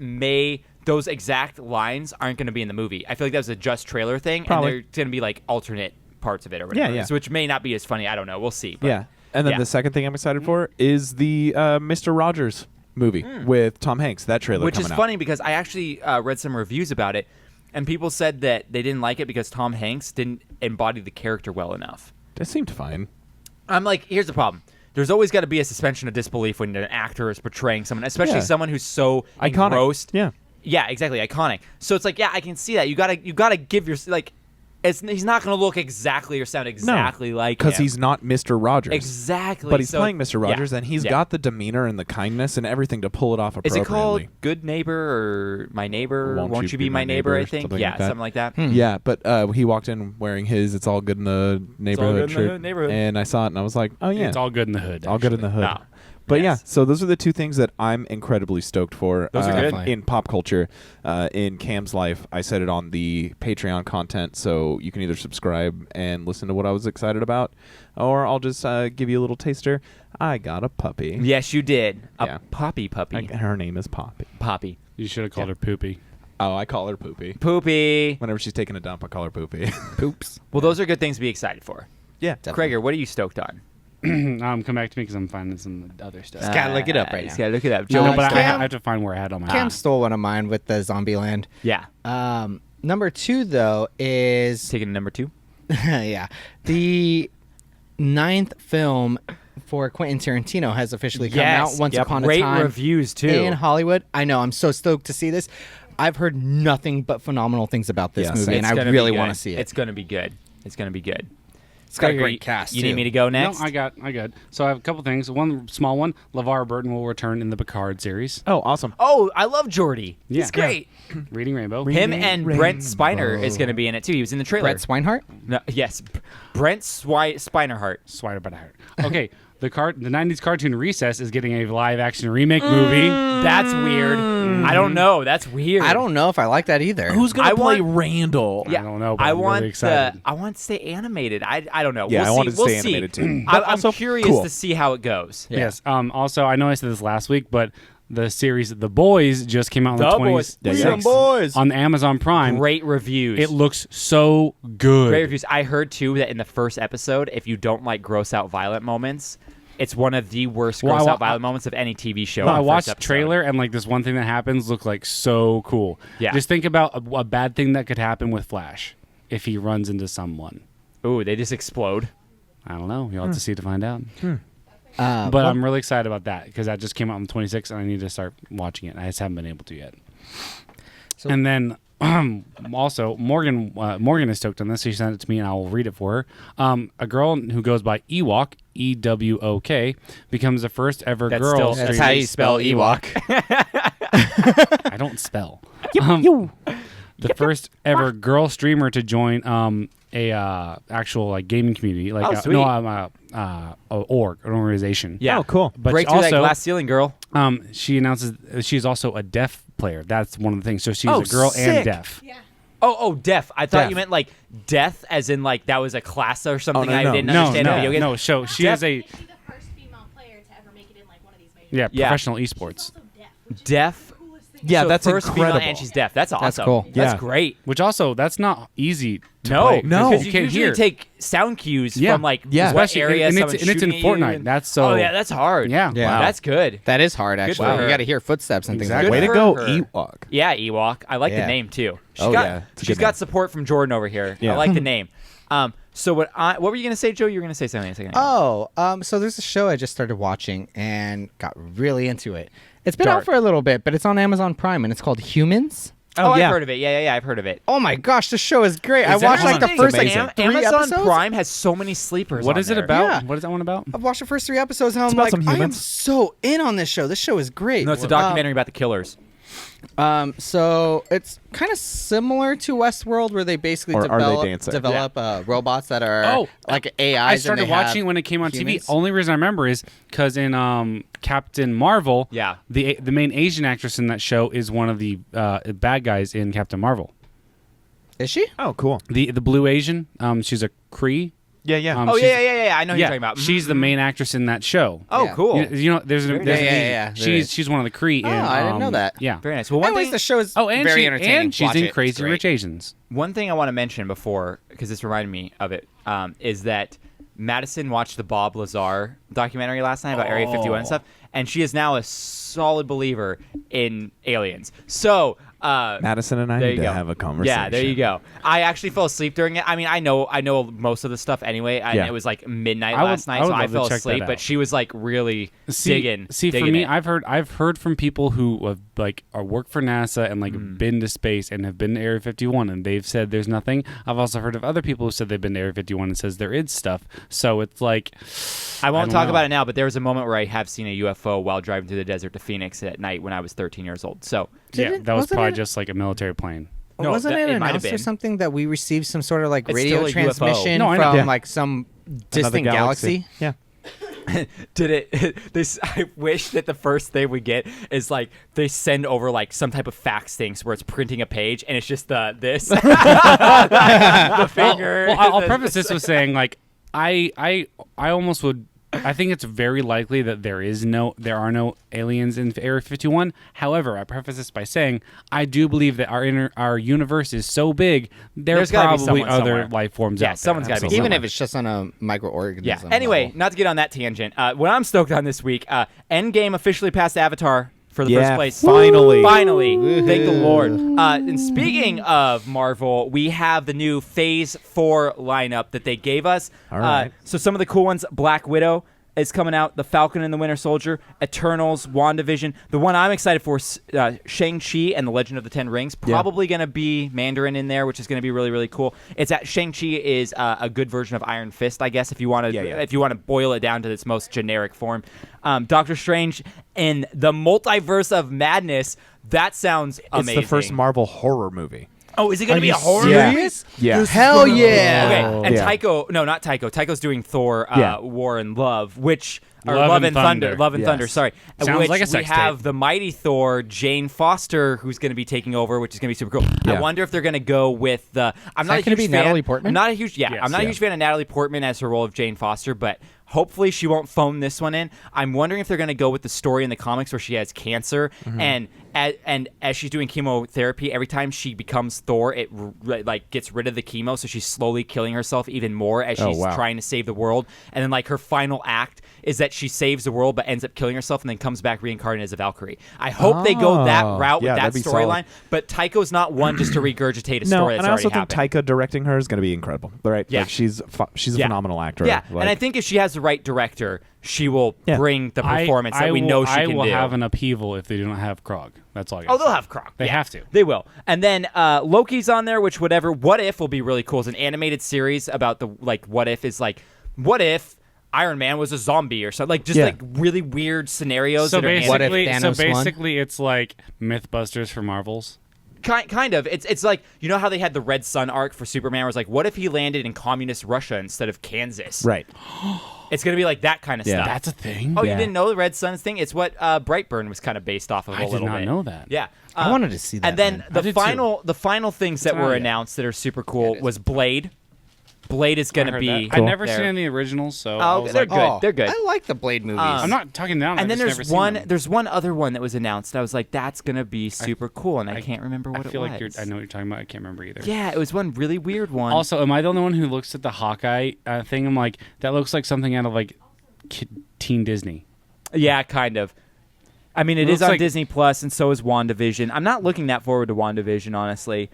those exact lines aren't going to be in the movie. I feel like that was a just trailer thing, Probably. and they're going to be like alternate parts of it or whatever. Yeah. So which may not be as funny. I don't know. We'll see. But Yeah. And then yeah. the second thing I'm excited for is the Mr. Rogers movie with Tom Hanks. That trailer Which is coming out. funny because I actually read some reviews about it, and people said that they didn't like it because Tom Hanks didn't embody the character well enough. That seemed fine. I'm like, here's the problem. There's always got to be a suspension of disbelief when an actor is portraying someone, especially Yeah. someone who's so Iconic. engrossed. Yeah. Yeah, exactly, iconic. So it's like, yeah, I can see that. You gotta give your like, he's not gonna look exactly or sound exactly like Because him. he's not Mr. Rogers. exactly. But he's So- playing Mr. Rogers, yeah, and he's yeah. got the demeanor and the kindness and everything to pull it off Is appropriately. it called Good Neighbor or My Neighbor? Won't you be my neighbor? I think. Something Yeah, like that. something like that. Yeah, but he walked in wearing his "It's all good in the neighborhood" good in the shirt, neighborhood. and I saw it and I was like, "Oh yeah, It's all good in the hood. all good in the hood." No. But Yes. so those are the two things that I'm incredibly stoked for. Those are good. Definitely. In pop culture. In Cam's life, I said it on the Patreon content, so you can either subscribe and listen to what I was excited about, or I'll just give you a little taster. I got a puppy. Yes, you did. Yeah. A puppy. Her name is Poppy. Poppy. You should have called her Poopy. Oh, I call her Poopy. Poopy. Whenever she's taking a dump, I call her Poopy. Poops. Well, those are good things to be excited for. Yeah. Krager, what are you stoked on? Come back to me because I'm finding some other stuff. Just gotta look it up right He's now. gotta look it up. No, Joe, but I Cam- have to find where I had on my. Cam stole one of mine with the Zombieland. yeah. Number 2 though is Taking number 2. yeah, the 9th film for Quentin Tarantino has officially come out. Once Upon Great a Time reviews too. in Hollywood. I know. I'm so stoked to see this. I've heard nothing but phenomenal things about this Yeah, movie, same. and It's I gonna really be want to good. see it. It's gonna be good. It's gonna be good. It's got a Krager, great cast. You too. need me to go next? No, I got. So I have a couple things. One small one. LeVar Burton will return in the Picard series. Oh, awesome. Oh, I love Jordy. Yeah. He's great. Reading Rainbow. Him and Brent Spiner is going to be in it too. He was in the trailer. Brett Swinehart. No, yes, Brent Spinerhart. Swider by the heart. Okay, the 90s cartoon Recess is getting a live-action remake movie. That's weird. I don't know. That's weird. I don't know if I like that either. Who's gonna I play want- Randall? Yeah, I don't know, but I I'm want really excited. I want to stay animated. I don't know. Yeah, we'll I see. wanted to We'll stay see. animated too. I'm Also, curious cool. to see how it goes. Yes. Also, I know I said this last week, but the series The Boys just came out on The the Boys. 26th boys. on Amazon Prime. Great reviews. It looks so good. Great reviews. I heard too that in the first episode, if you don't like gross out violent moments, it's one of the worst Well, gross I out wa- violent moments of any TV show. No, on I the watched first the episode. trailer and like this one thing that happens looked like so cool. Yeah. Just think about a bad thing that could happen with Flash if he runs into someone. Ooh, they just explode. I don't know. You'll have to see to find out. But But I'm really excited about that because that just came out on the 26th and I need to start watching it. I just haven't been able to yet. So- And then also Morgan is stoked on this. She sent it to me and I will read it for her. A girl who goes by Ewok, EWOK, becomes the first ever That's girl. still- that's streamer- how you spell Ewok. I don't spell. The first ever girl streamer to join a actual like gaming community, like Oh, sweet. an organization. Yeah. Oh, cool. But Break she through that also glass ceiling, girl. she announces she's also a deaf player. That's one of the things. So she's Oh, a girl sick. and deaf. Yeah. Oh, deaf. I thought Deaf. you meant like death, as in like that was a class or something. no, I no. didn't No, understand in video games. no. So she Deaf. has a She's the first female player to ever make it in like one of these major. yeah, Yeah. professional esports. She's also deaf. Which is Deaf. the coolest thing. Yeah, So that's first incredible. female and she's deaf. That's awesome. cool. That's Yeah. great. Which also that's not easy. To No, play, No. because you you can't usually hear. take sound cues Yeah. from like Yeah. what Especially- area and it's- someone's and it's in shooting at you Fortnite. and- That's so- Oh yeah, that's hard. Yeah. Yeah. Wow, that's good. That is hard, actually. for her. You got to hear footsteps and things Exactly. Way like to that. go, Good for her. Ewok. Yeah, Ewok. I like the Yeah. name too. She's Oh, got, yeah. It's a she's good got name. support from Jordan over here. Yeah. I like the name. So what were you gonna say, Joe? You were gonna say something a second ago. So there's a show I just started watching and got really into it. It's been Dark. out for a little bit, but it's on Amazon Prime and it's called Humans. Oh, yeah. I've heard of it. Yeah, I've heard of it. Oh my gosh, this show is great. I Is watched that like the on- first It's like amazing. three Amazon episodes. Prime has so many sleepers. What on is it there. about? Yeah. What is that one about? I've watched the first 3 episodes and I'm about like, some I am humans. so in on this show. This show is great. No, it's a documentary about the killers. So it's kind of similar to Westworld, where they basically Or are they develop dancing? robots that are like AIs. I started and they have watching when it came on humans. TV. Only reason I remember is because in Captain Marvel, Yeah. the main Asian actress in that show is one of the bad guys in Captain Marvel. Is she? Oh, cool. The blue Asian, she's a Cree. Yeah, yeah. Um, Oh she's- yeah. I know who you're talking about. She's the main actress in that show. Oh, Yeah. cool. You know, there's Very an nice. Yeah. She's one of the Cree. Oh, in, I didn't know that. Yeah. Very nice. Well, one Anyways, thing, the show is Oh, and very she, entertaining. and she's Watch in it. It's Crazy great. Rich Asians. one thing I want to mention before, because this reminded me of it, is that Madison watched the Bob Lazar documentary last night about Area 51 and stuff, and she is now a solid believer in aliens. So, Madison and I there need you to go. have a conversation. Yeah, there you go. I actually fell asleep during it. I mean, I know most of the stuff anyway, and Yeah. it was like midnight I would- last night, I would so I love to fell check that asleep. But out. she was like really digging. See, for digging me, it. I've heard from people who have like are work for NASA and like been to space and have been to Area 51, and they've said there's nothing. I've also heard of other people who said they've been to Area 51 and says there is stuff. So it's like I won't don't talk know. about it now, but there was a moment where I have seen a UFO while driving through the desert to Phoenix at night when I was 13 years old. So yeah, Didn't- that was wasn't probably it- just like a military plane. No, Wasn't that- it it might have announced or been. something that we received some sort of like It's radio still a UFO. transmission No, I know. from Yeah. like some Another distant galaxy? Yeah. Did it? This. I wish that the first thing we get is like they send over like some type of fax things where it's printing a page and it's just the finger. Well, I'll preface this with saying like I almost would. I think it's very likely that there are no aliens in Area 51. However, I preface this by saying I do believe that our universe is so big, there's gotta be probably someone other somewhere. life forms Yeah, out there. someone's gotta be Even somewhere. if it's just on a microorganism. Yeah. Anyway, level. not to get on that tangent. What I'm stoked on this week, Endgame officially passed Avatar for the first place. Finally. Finally. Thank the Lord. And speaking of Marvel, we have the new Phase 4 lineup that they gave us. All right. So some of the cool ones, Black Widow is coming out, The Falcon and the Winter Soldier, Eternals, WandaVision. The one I'm excited for is Shang-Chi and the Legend of the Ten Rings. Probably going to be Mandarin in there, which is going to be really, really cool. It's that Shang-Chi is a good version of Iron Fist, I guess, if you want to if you want to boil it down to its most generic form. Doctor Strange in the Multiverse of Madness. That sounds amazing. It's the first Marvel horror movie. Oh, is it going to be a horror serious? movie? Yeah. Hell yeah! Okay, and Yeah. Tycho's doing Thor, Yeah. War and Love, which or Love Love and and Thunder. Thunder. Love and Yes. Thunder. Sorry, Sounds which like a we sex have tape. the mighty Thor, Jane Foster, who's going to be taking over, which is going to be super cool. I Yeah. wonder if they're going to go with the. I'm not that a gonna huge be fan. Natalie Portman? I'm not a huge. Yeah, Yes. I'm not a Yeah. huge fan of Natalie Portman as her role of Jane Foster, but. Hopefully she won't phone this one in. I'm wondering if they're going to go with the story in the comics where she has cancer and as she's doing chemotherapy, every time she becomes Thor, it like gets rid of the chemo, so she's slowly killing herself even more as she's wow. trying to save the world. And then like her final act is that she saves the world but ends up killing herself and then comes back reincarnated as a Valkyrie. I hope they go that route Yeah, with that that'd be solid. storyline. But Tycho's not one just to regurgitate a No, story and that's I also already think happened. Taika directing her is going to be incredible. Right? Yeah. Like she's a Yeah. phenomenal actor. Yeah, Like, and I think if she has the right director, she will Yeah. bring the performance that we know she I can will do. have an upheaval if they do not have Krog. That's all I got. Oh, they'll have Krog. They Yeah, have to. They will. And then Loki's on there, which whatever. What If will be really cool. It's an animated series about the like. What if is like. What if Iron Man was a zombie or something? Like just Yeah. like really weird scenarios. So that are What if basically, Thanos won? it's like MythBusters for Marvels. Kind of. It's like, you know how they had the Red Sun arc for Superman, where it's like, what if he landed in communist Russia instead of Kansas? right. It's gonna be like that kind of Yeah. stuff. That's a thing. Oh, Yeah. you didn't know the Red Sun thing? It's what Brightburn was kind of based off of I a did little not bit. know that. Yeah. I wanted to see that. And then man. I did too. the final things that Oh, were yeah. announced that are super cool was Blade. Blade is going I to heard be. that. I've never there. seen any originals, so I Oh, was they're like, good. Oh, They're good. I like the Blade movies. I'm not talking down. And then I've just there's never one. Seen them. There's one other one that was announced. I was like, that's going to be super cool, and I can't remember what I feel it like was. I know what you're talking about. I can't remember either. Yeah, it was one really weird one. Also, am I the only one who looks at the Hawkeye thing? I'm like, that looks like something out of like Teen Disney. Yeah, kind of. I mean, it It is looks on like- Disney Plus, and so is WandaVision. I'm not looking that forward to WandaVision, honestly.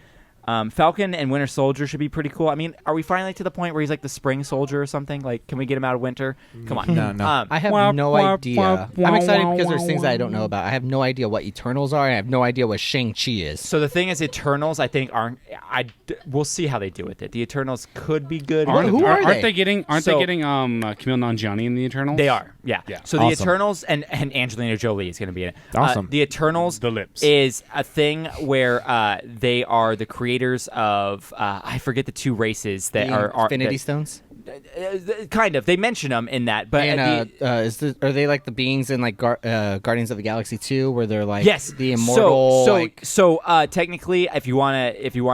Falcon and Winter Soldier should be pretty cool. I mean, are we finally to the point where he's like the Spring Soldier or something? Like, can we get him out of winter? Come on. No. I have Wah, no wah, idea. wah, I'm excited wah, because wah, there's things that I wah. don't know about. I have no idea what Eternals are, and I have no idea what Shang-Chi is. So the thing is, Eternals, I think aren't. We'll see how they do with it. The Eternals could be good. Who are Aren't they? they getting? Aren't So- they getting Kumail Nanjiani in the Eternals? They are, yeah. Yeah. So the Awesome. Eternals and Angelina Jolie is going to be in it. Awesome. The Eternals The lips. is a thing where they are the creators of I forget the two races that The are Infinity Stones. kind of. They mention them in that, but And are they like the beings in like Guardians of the Galaxy 2, where they're like yes, the immortal? So technically, if you wanna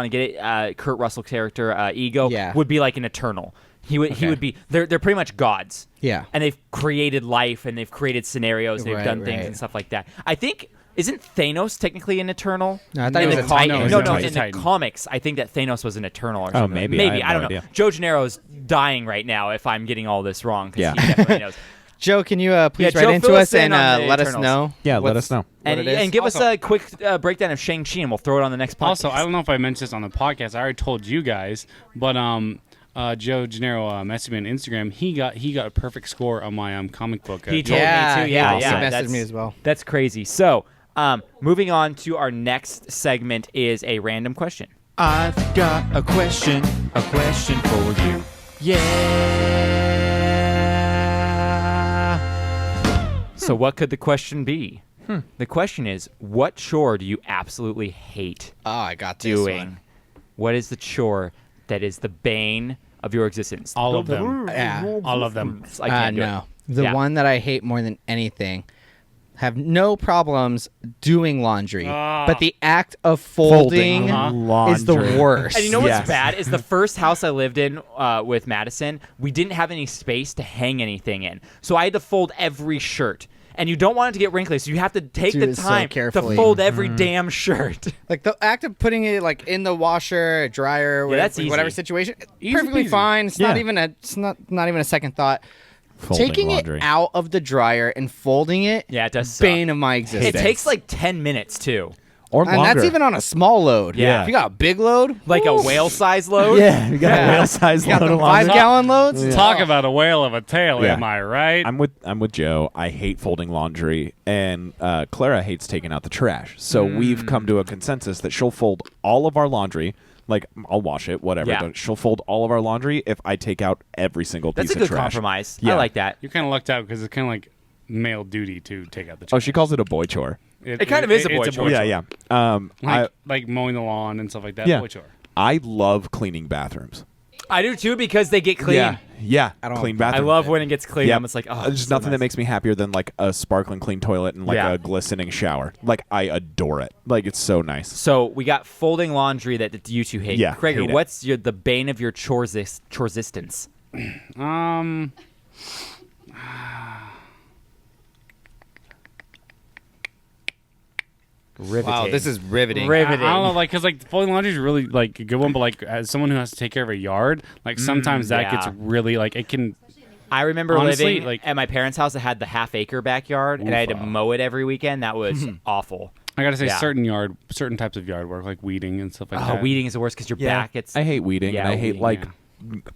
get it, Kurt Russell character Ego Yeah. would be like an Eternal. He would be. They're pretty much gods. Yeah. and they've created life and they've created scenarios. They've Right, done things right. and stuff like that. I think. Isn't Thanos technically an Eternal? No, I thought in he the was a Titan. he's No, a no, Titan. in the Titan. comics, I think that Thanos was an Eternal or something. maybe. Maybe. I I have don't no know. idea. Joe Janero's dying right now if I'm getting all this wrong. 'Cause Yeah. he definitely knows. Joe, can you please Yeah, write Joe, into fill us us in and on the let us Eternals. know? Yeah, let what's- us know. what And, it is? and give us Also- a quick breakdown of Shang-Chi, and we'll throw it on the next podcast. Also, I don't know if I mentioned this on the podcast. I already told you guys, but Joe Janero messaged me on Instagram. He got a perfect score on my comic book. He told Yeah, me too. Yeah, he yeah. messaged that's- me as well. That's crazy. So, moving on to our next segment is a random question. I've got a question for you. Yeah. So, what could the question be? The question is, what chore do you absolutely hate Oh, I got this doing? one. What is the chore that is the bane of your existence? All of them. Yeah. All of them. I can't do it. No. The Yeah. one that I hate more than anything. Have no problems doing laundry, but the act of folding is the laundry. worst. And you know what's Yes. bad is the first house I lived in with Madison, we didn't have any space to hang anything in. So I had to fold every shirt. And you don't want it to get wrinkly, so you have to take Do the it so time to carefully. fold every damn shirt. Like the act of putting it like in the washer, dryer, Yeah, that's whatever easy. situation, Easy perfectly peasy. fine. It's Yeah. not even a second thought. Folding Taking laundry. it out of the dryer and folding it, Yeah, it does suck. bane of my It existence. takes like 10 minutes, too. Or and longer. that's even on a small load. Yeah. If you got a big load, Like a whale-size load? Yeah, you got Yeah. a whale-sized you got load the of laundry. 5-gallon loads. Talk about a whale of a tail, Yeah. am I right? I'm with Joe. I hate folding laundry, and Clara hates taking out the trash. So we've come to a consensus that she'll fold all of our laundry. Like, I'll wash it, whatever. Yeah. But she'll fold all of our laundry if I take out every single That's piece a good of trash. compromise. Yeah. I like that. You're kind of lucked out because it's kind of like male duty to take out the trash. Oh, she calls it a boy chore. It kind of is a boy it's chore. Yeah, yeah. Like mowing the lawn and stuff like that. Yeah. Boy chore. I love cleaning bathrooms. I do, too, because they get clean. Yeah. I don't- Clean I bathroom. love when it gets clean. Yeah. I'm just like, oh, There's so nothing that nice. makes me happier than like a sparkling clean toilet and like Yeah. a glistening shower. Like, I adore it. Like, it's so nice. So we got folding laundry that you two hate. Yeah, Krager, hate it. what's the bane of your choresistance? Riveting. Wow, this is riveting. Riveting. I don't know, like, because like folding laundry is really like a good one, but like as someone who has to take care of a yard, like sometimes that yeah. gets really like it can. I remember Honestly, living like- at my parents' house that had the half-acre backyard, and I had to mow it every weekend. That was awful. I gotta say, Yeah. certain types of yard work, like weeding and stuff like that. Weeding is the worst because your back. It's I hate weeding, Yeah, and I hate weeding, like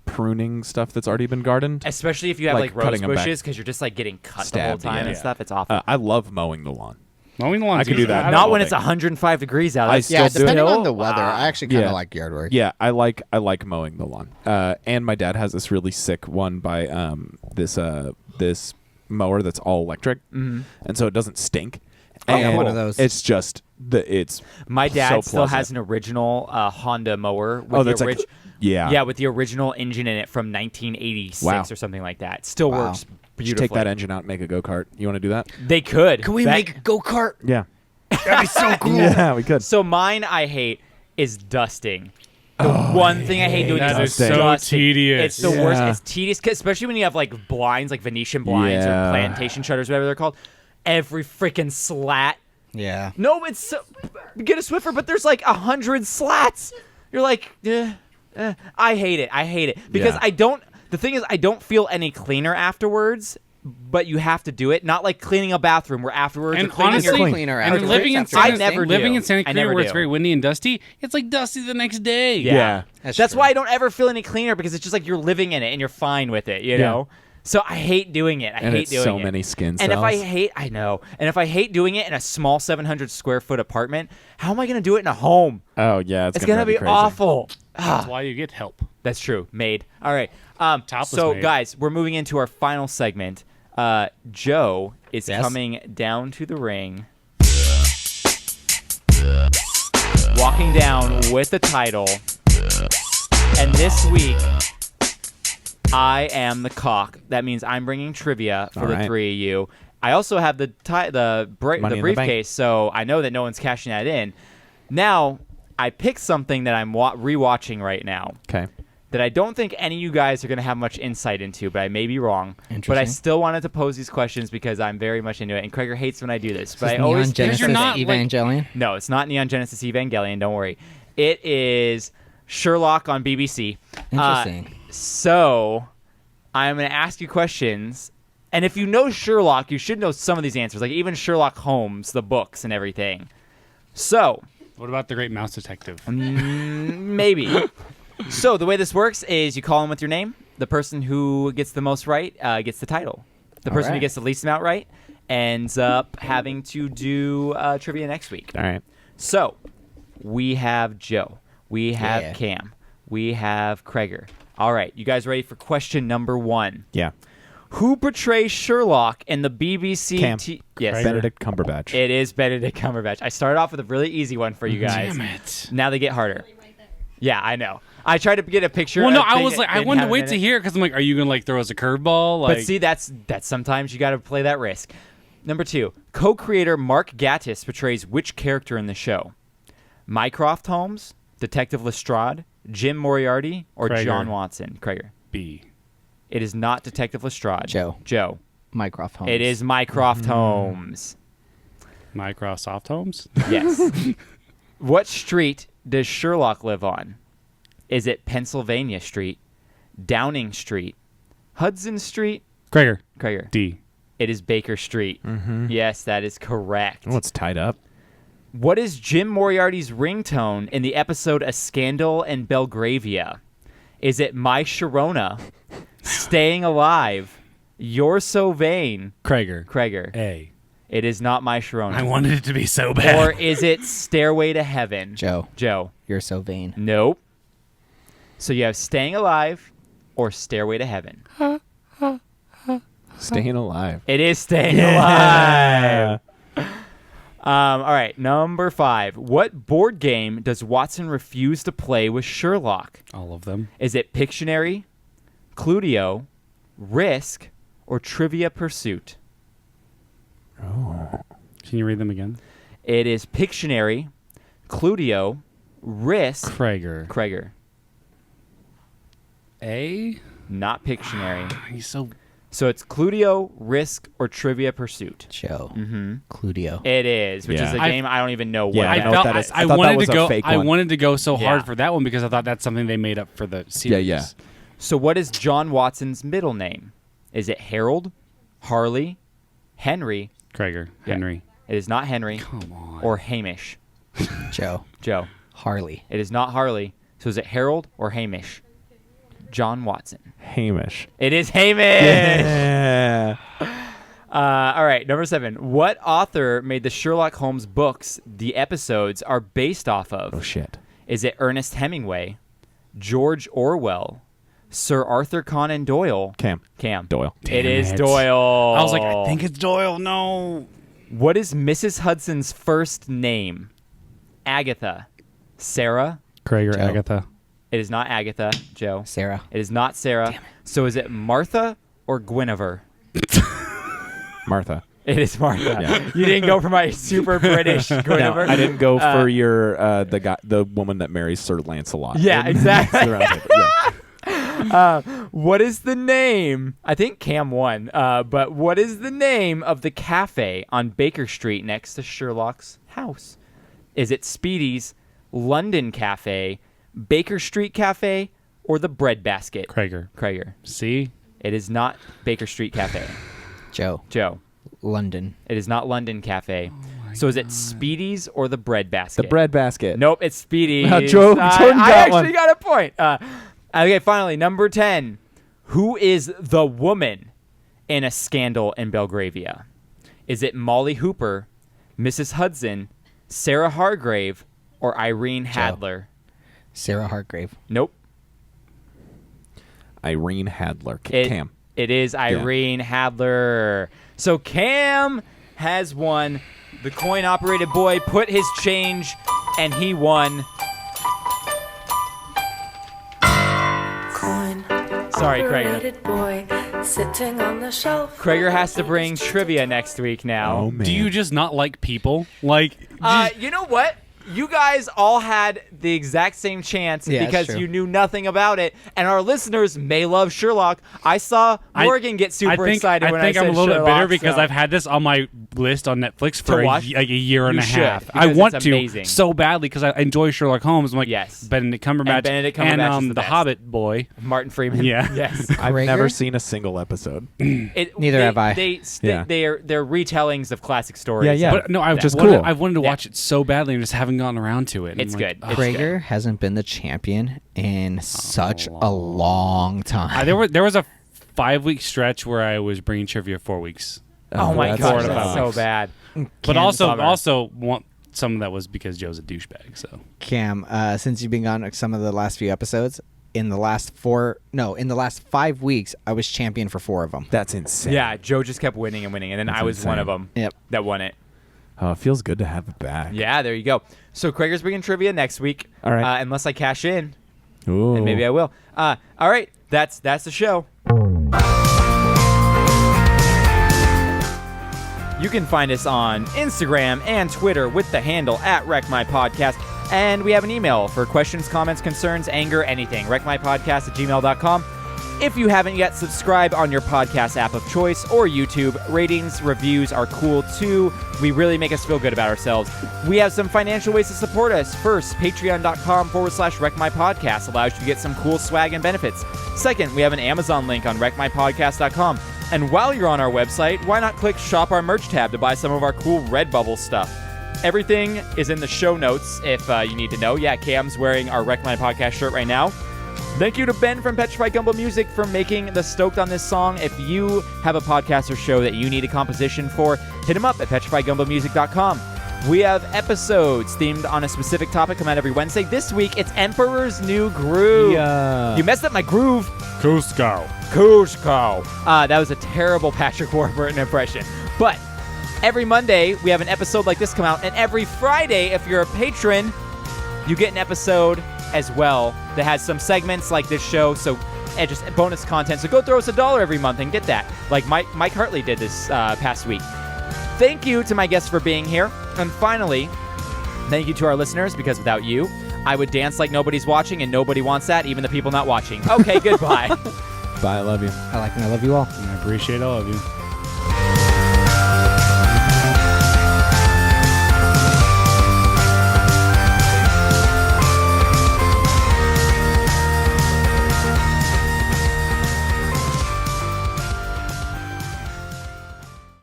pruning stuff that's already been gardened. especially if you have like, like, rose cutting 'em back. bushes because you're just like getting cut the whole Stabbed, time yeah. and stuff. It's awful. I love mowing the lawn. Mowing the lawn. I could do that. Not when all it's day. 105 degrees out. I That's Yeah, still do it. depending still- on the weather, I actually kind of Yeah. like yard work. Yeah, I like mowing the lawn. And my dad has this really sick one by this mower that's all electric, and so it doesn't stink. I have And one of those. It's just it's My dad so still has pleasant. an original Honda mower with Oh, the that's like yeah. with the original engine in it from 1986 Wow. or something like that. Still Wow. works You should beautifully. take that engine out and make a go kart. You want to do that? They could. Can we That- make a go-kart? Yeah. That'd be so cool. Yeah, we could. So mine I hate is dusting. The one thing I hate doing That is is so dusting. tedious. It's the worst. Yeah. It's tedious, 'cause especially when you have like blinds, like Venetian blinds Yeah. or plantation shutters, whatever they're called. Every freaking slat. Yeah. No, it's so, get a Swiffer, but there's like 100 slats. You're like, I hate it. I hate it because Yeah. I don't. The thing is, I don't feel any cleaner afterwards. But you have to do it, not like cleaning a bathroom where afterwards. And you're cleaning honestly, your, cleaner and afterwards. living in That's Santa, I never living do. in Santa I Cruz never where it's do. very windy and dusty, it's like dusty the next day. Yeah. That's That's true. why I don't ever feel any cleaner because it's just like you're living in it and you're fine with it, you know? So I hate doing it. I And hate it's doing so it. many skin And if I cells. hate, I know. And if I hate doing it in a small 700 square foot apartment, how am I going to do it in a home? Oh yeah, It's gonna going to be drive me crazy. awful. That's why you get help. That's true. Made. All right. Topless So, maid. guys, we're moving into our final segment. Joe is Yes? coming down to the ring. Walking down with the title. And this week, I am the cock. That means I'm bringing trivia for All the right. three of you. I also have the Money the in the bank. briefcase, so I know that no one's cashing that in. Now, I picked something that I'm rewatching right now Okay. that I don't think any of you guys are going to have much insight into, but I may be wrong. But I Interesting. still wanted to pose these questions because I'm very much into it. And Krager hates when I do this, but I Neon always Genesis you're not, like- Evangelion. No, it's not Neon Genesis Evangelion. Don't worry. It is Sherlock on BBC. Interesting. So I'm going to ask you questions. And if you know Sherlock, you should know some of these answers, like even Sherlock Holmes, the books and everything. So What about the Great Mouse Detective? maybe. So the way this works is you call in with your name. The person who gets the most right gets the title. The person who right. gets the least amount right ends up having to do trivia next week. All right. So we have Joe. We have Yeah. Cam. We have Krager. All right, you guys ready for question number 1? Yeah. Who portrays Sherlock in the BBC? Cam. Yes, Benedict Cumberbatch. it is Benedict Cumberbatch. I started off with a really easy one for you guys. Damn it. Now they get harder. Right there. Yeah, I know. I tried to get a picture. Well, no, of I thing was that like, I didn't wanted have to wait in to it. hear because I'm like, are you gonna like throw us a curveball? Like, But see, that's sometimes you got to play that risk. Number 2, co-creator Mark Gatiss portrays which character in the show? Mycroft Holmes, Detective Lestrade, Jim Moriarty, or Krager. John Watson? Krager. B. It is not Detective Lestrade. Joe. Mycroft Holmes. It is Mycroft Holmes. Microsoft Homes. Yes. What street does Sherlock live on? Is it Pennsylvania Street, Downing Street, Hudson Street? Krager. Krager. D. It is Baker Street. Mm-hmm. Yes, that is correct. Oh, it's tied up. What is Jim Moriarty's ringtone in the episode A Scandal in Belgravia? Is it My Sharona, Staying Alive, You're So Vain? Krager. Krager. A. It is not My Sharona. I wanted it to be so bad. Or is it Stairway to Heaven? Joe. Joe. You're so vain. Nope. So you have Staying Alive or Stairway to Heaven. Staying alive. It is Staying Alive. All right, number 5. What board game does Watson refuse to play with Sherlock? All of them. Is it Pictionary, Cluedo, Risk, or Trivia Pursuit? Can you read them again? It is Pictionary, Cluedo, Risk, Krager. Krager. A. Not Pictionary. He's so. So it's Cluedo, Risk, or Trivia Pursuit. Joe. Mm-hmm. Cluedo. It is, which Yeah. is a game I don't even know what. Yeah, I it know is. what that is. I thought that wanted was to a go. fake I one. wanted to go so Yeah. hard for that one because I thought that's something they made up for the series. Yeah. So what is John Watson's middle name? Is it Harold, Harley, Henry? Krager. Yeah. Henry. It is not Henry. Come on. Or Hamish. Joe. Joe. Harley. It is not Harley. So is it Harold or Hamish? John Watson. Hamish. It is Hamish. Yeah. All right, number 7. What author made the Sherlock Holmes books the episodes are based off of? Oh shit. Is it Ernest Hemingway, George Orwell, Sir Arthur Conan Doyle? Cam. Doyle. It is it. Doyle. I was like, I think it's Doyle. No. What is Mrs. Hudson's first name? Agatha, Sarah? Krager. Joe. Agatha. It is not Agatha, Joe. Sarah. It is not Sarah. So is it Martha or Guinevere? Martha. It is Martha. Yeah. You didn't go for my super British No, Guinevere. I didn't go for your the woman that marries Sir Lancelot. Yeah, exactly. It's the round table, yeah. What is the name? I think Cam won. But what is the name of the cafe on Baker Street next to Sherlock's house? Is it Speedy's, London Cafe, Baker Street Cafe, or the Bread Basket? Krager. Krager. C. It is not Baker Street Cafe. Joe. Joe. London. It is not London Cafe. So is it Speedy's or the Bread Basket? The bread basket. Nope, it's Speedy's. Jordan I got actually one. got a point. Okay, finally, number 10. Who is the woman in A Scandal in Belgravia? Is it Molly Hooper, Mrs. Hudson, Sarah Hargrave, or Irene Hadler? Sarah Hargrave. Nope. Irene Hadler. It- Cam. It is Irene Hadler. So Cam has won. The coin-operated boy put his change, and he won. Sorry, Krager. Boy, sitting on the shelf. Krager has to bring trivia next week now. Oh man. Do you just not like people? Like, You know what? You guys all had the exact same chance Yeah, because it's true. you knew nothing about it, and our listeners may love Sherlock. I saw Morgan get super excited when I think said I'm a little Sherlock, bit bitter because so- I've had this on my list on Netflix for watch? like a year and You a should, half. because I want it's to amazing. so badly because I enjoy Sherlock Holmes. I'm like, Yes. Benedict Cumberbatch And Benedict Cumberbatch is the the best. Hobbit boy. Martin Freeman. Yeah. Yes. I've Krager? never seen a single episode. Neither have I. Yeah. They're retellings of classic stories. Yeah, yeah. But no, I've Just wanted, cool. I've wanted to Yeah. watch it so badly and just haven't gotten around to it. And It's I'm like, good. ugh. It's good. Prager hasn't been the champion in such a long time. There was a 5-week stretch where I was bringing trivia 4 weeks. Oh my that's god, Florida that's Bucks. so bad. But also bummer. want some of that was because Joe's a douchebag. So Cam, since you've been gone some of the last few episodes, in the last 5 weeks, I was champion for 4 of them. That's insane. Yeah, Joe just kept winning and winning, and then That's I was one insane. of them Yep. that won it. Oh, it feels good to have it back. Yeah, there you go. So Krager's bringing trivia next week. All right. Unless I cash in. Ooh. And maybe I will. All right, that's the show. You can find us on Instagram and Twitter with the handle @WreckMyPodcast. And we have an email for questions, comments, concerns, anger, anything. WreckMyPodcast@gmail.com. If you haven't yet, subscribe on your podcast app of choice or YouTube. Ratings, reviews are cool too. We really make us feel good about ourselves. We have some financial ways to support us. First, patreon.com/WreckMyPodcast allows you to get some cool swag and benefits. Second, we have an Amazon link on WreckMyPodcast.com. And while you're on our website, why not click Shop Our Merch tab to buy some of our cool Redbubble stuff. Everything is in the show notes if you need to know. Yeah, Cam's wearing our Wreck My Podcast shirt right now. Thank you to Ben from Petrified Gumbo Music for making the Stoked on this song. If you have a podcast or show that you need a composition for, hit him up at petrifiedgumbomusic.com. We have episodes themed on a specific topic come out every Wednesday. This week, it's Emperor's New Groove. Yeah. You messed up my groove. Cusco. That was a terrible Patrick Warburton impression. But every Monday, we have an episode like this come out. And every Friday, if you're a patron, you get an episode as well that has some segments like this show, so and just bonus content. So go throw us $1 every month and get that, like Mike Hartley did this past week. Thank you to my guests for being here. And finally, thank you to our listeners, because without you, I would dance like nobody's watching, and nobody wants that, even the people not watching. Okay, goodbye. Bye, I love you. I like and I love you all. I appreciate all of you.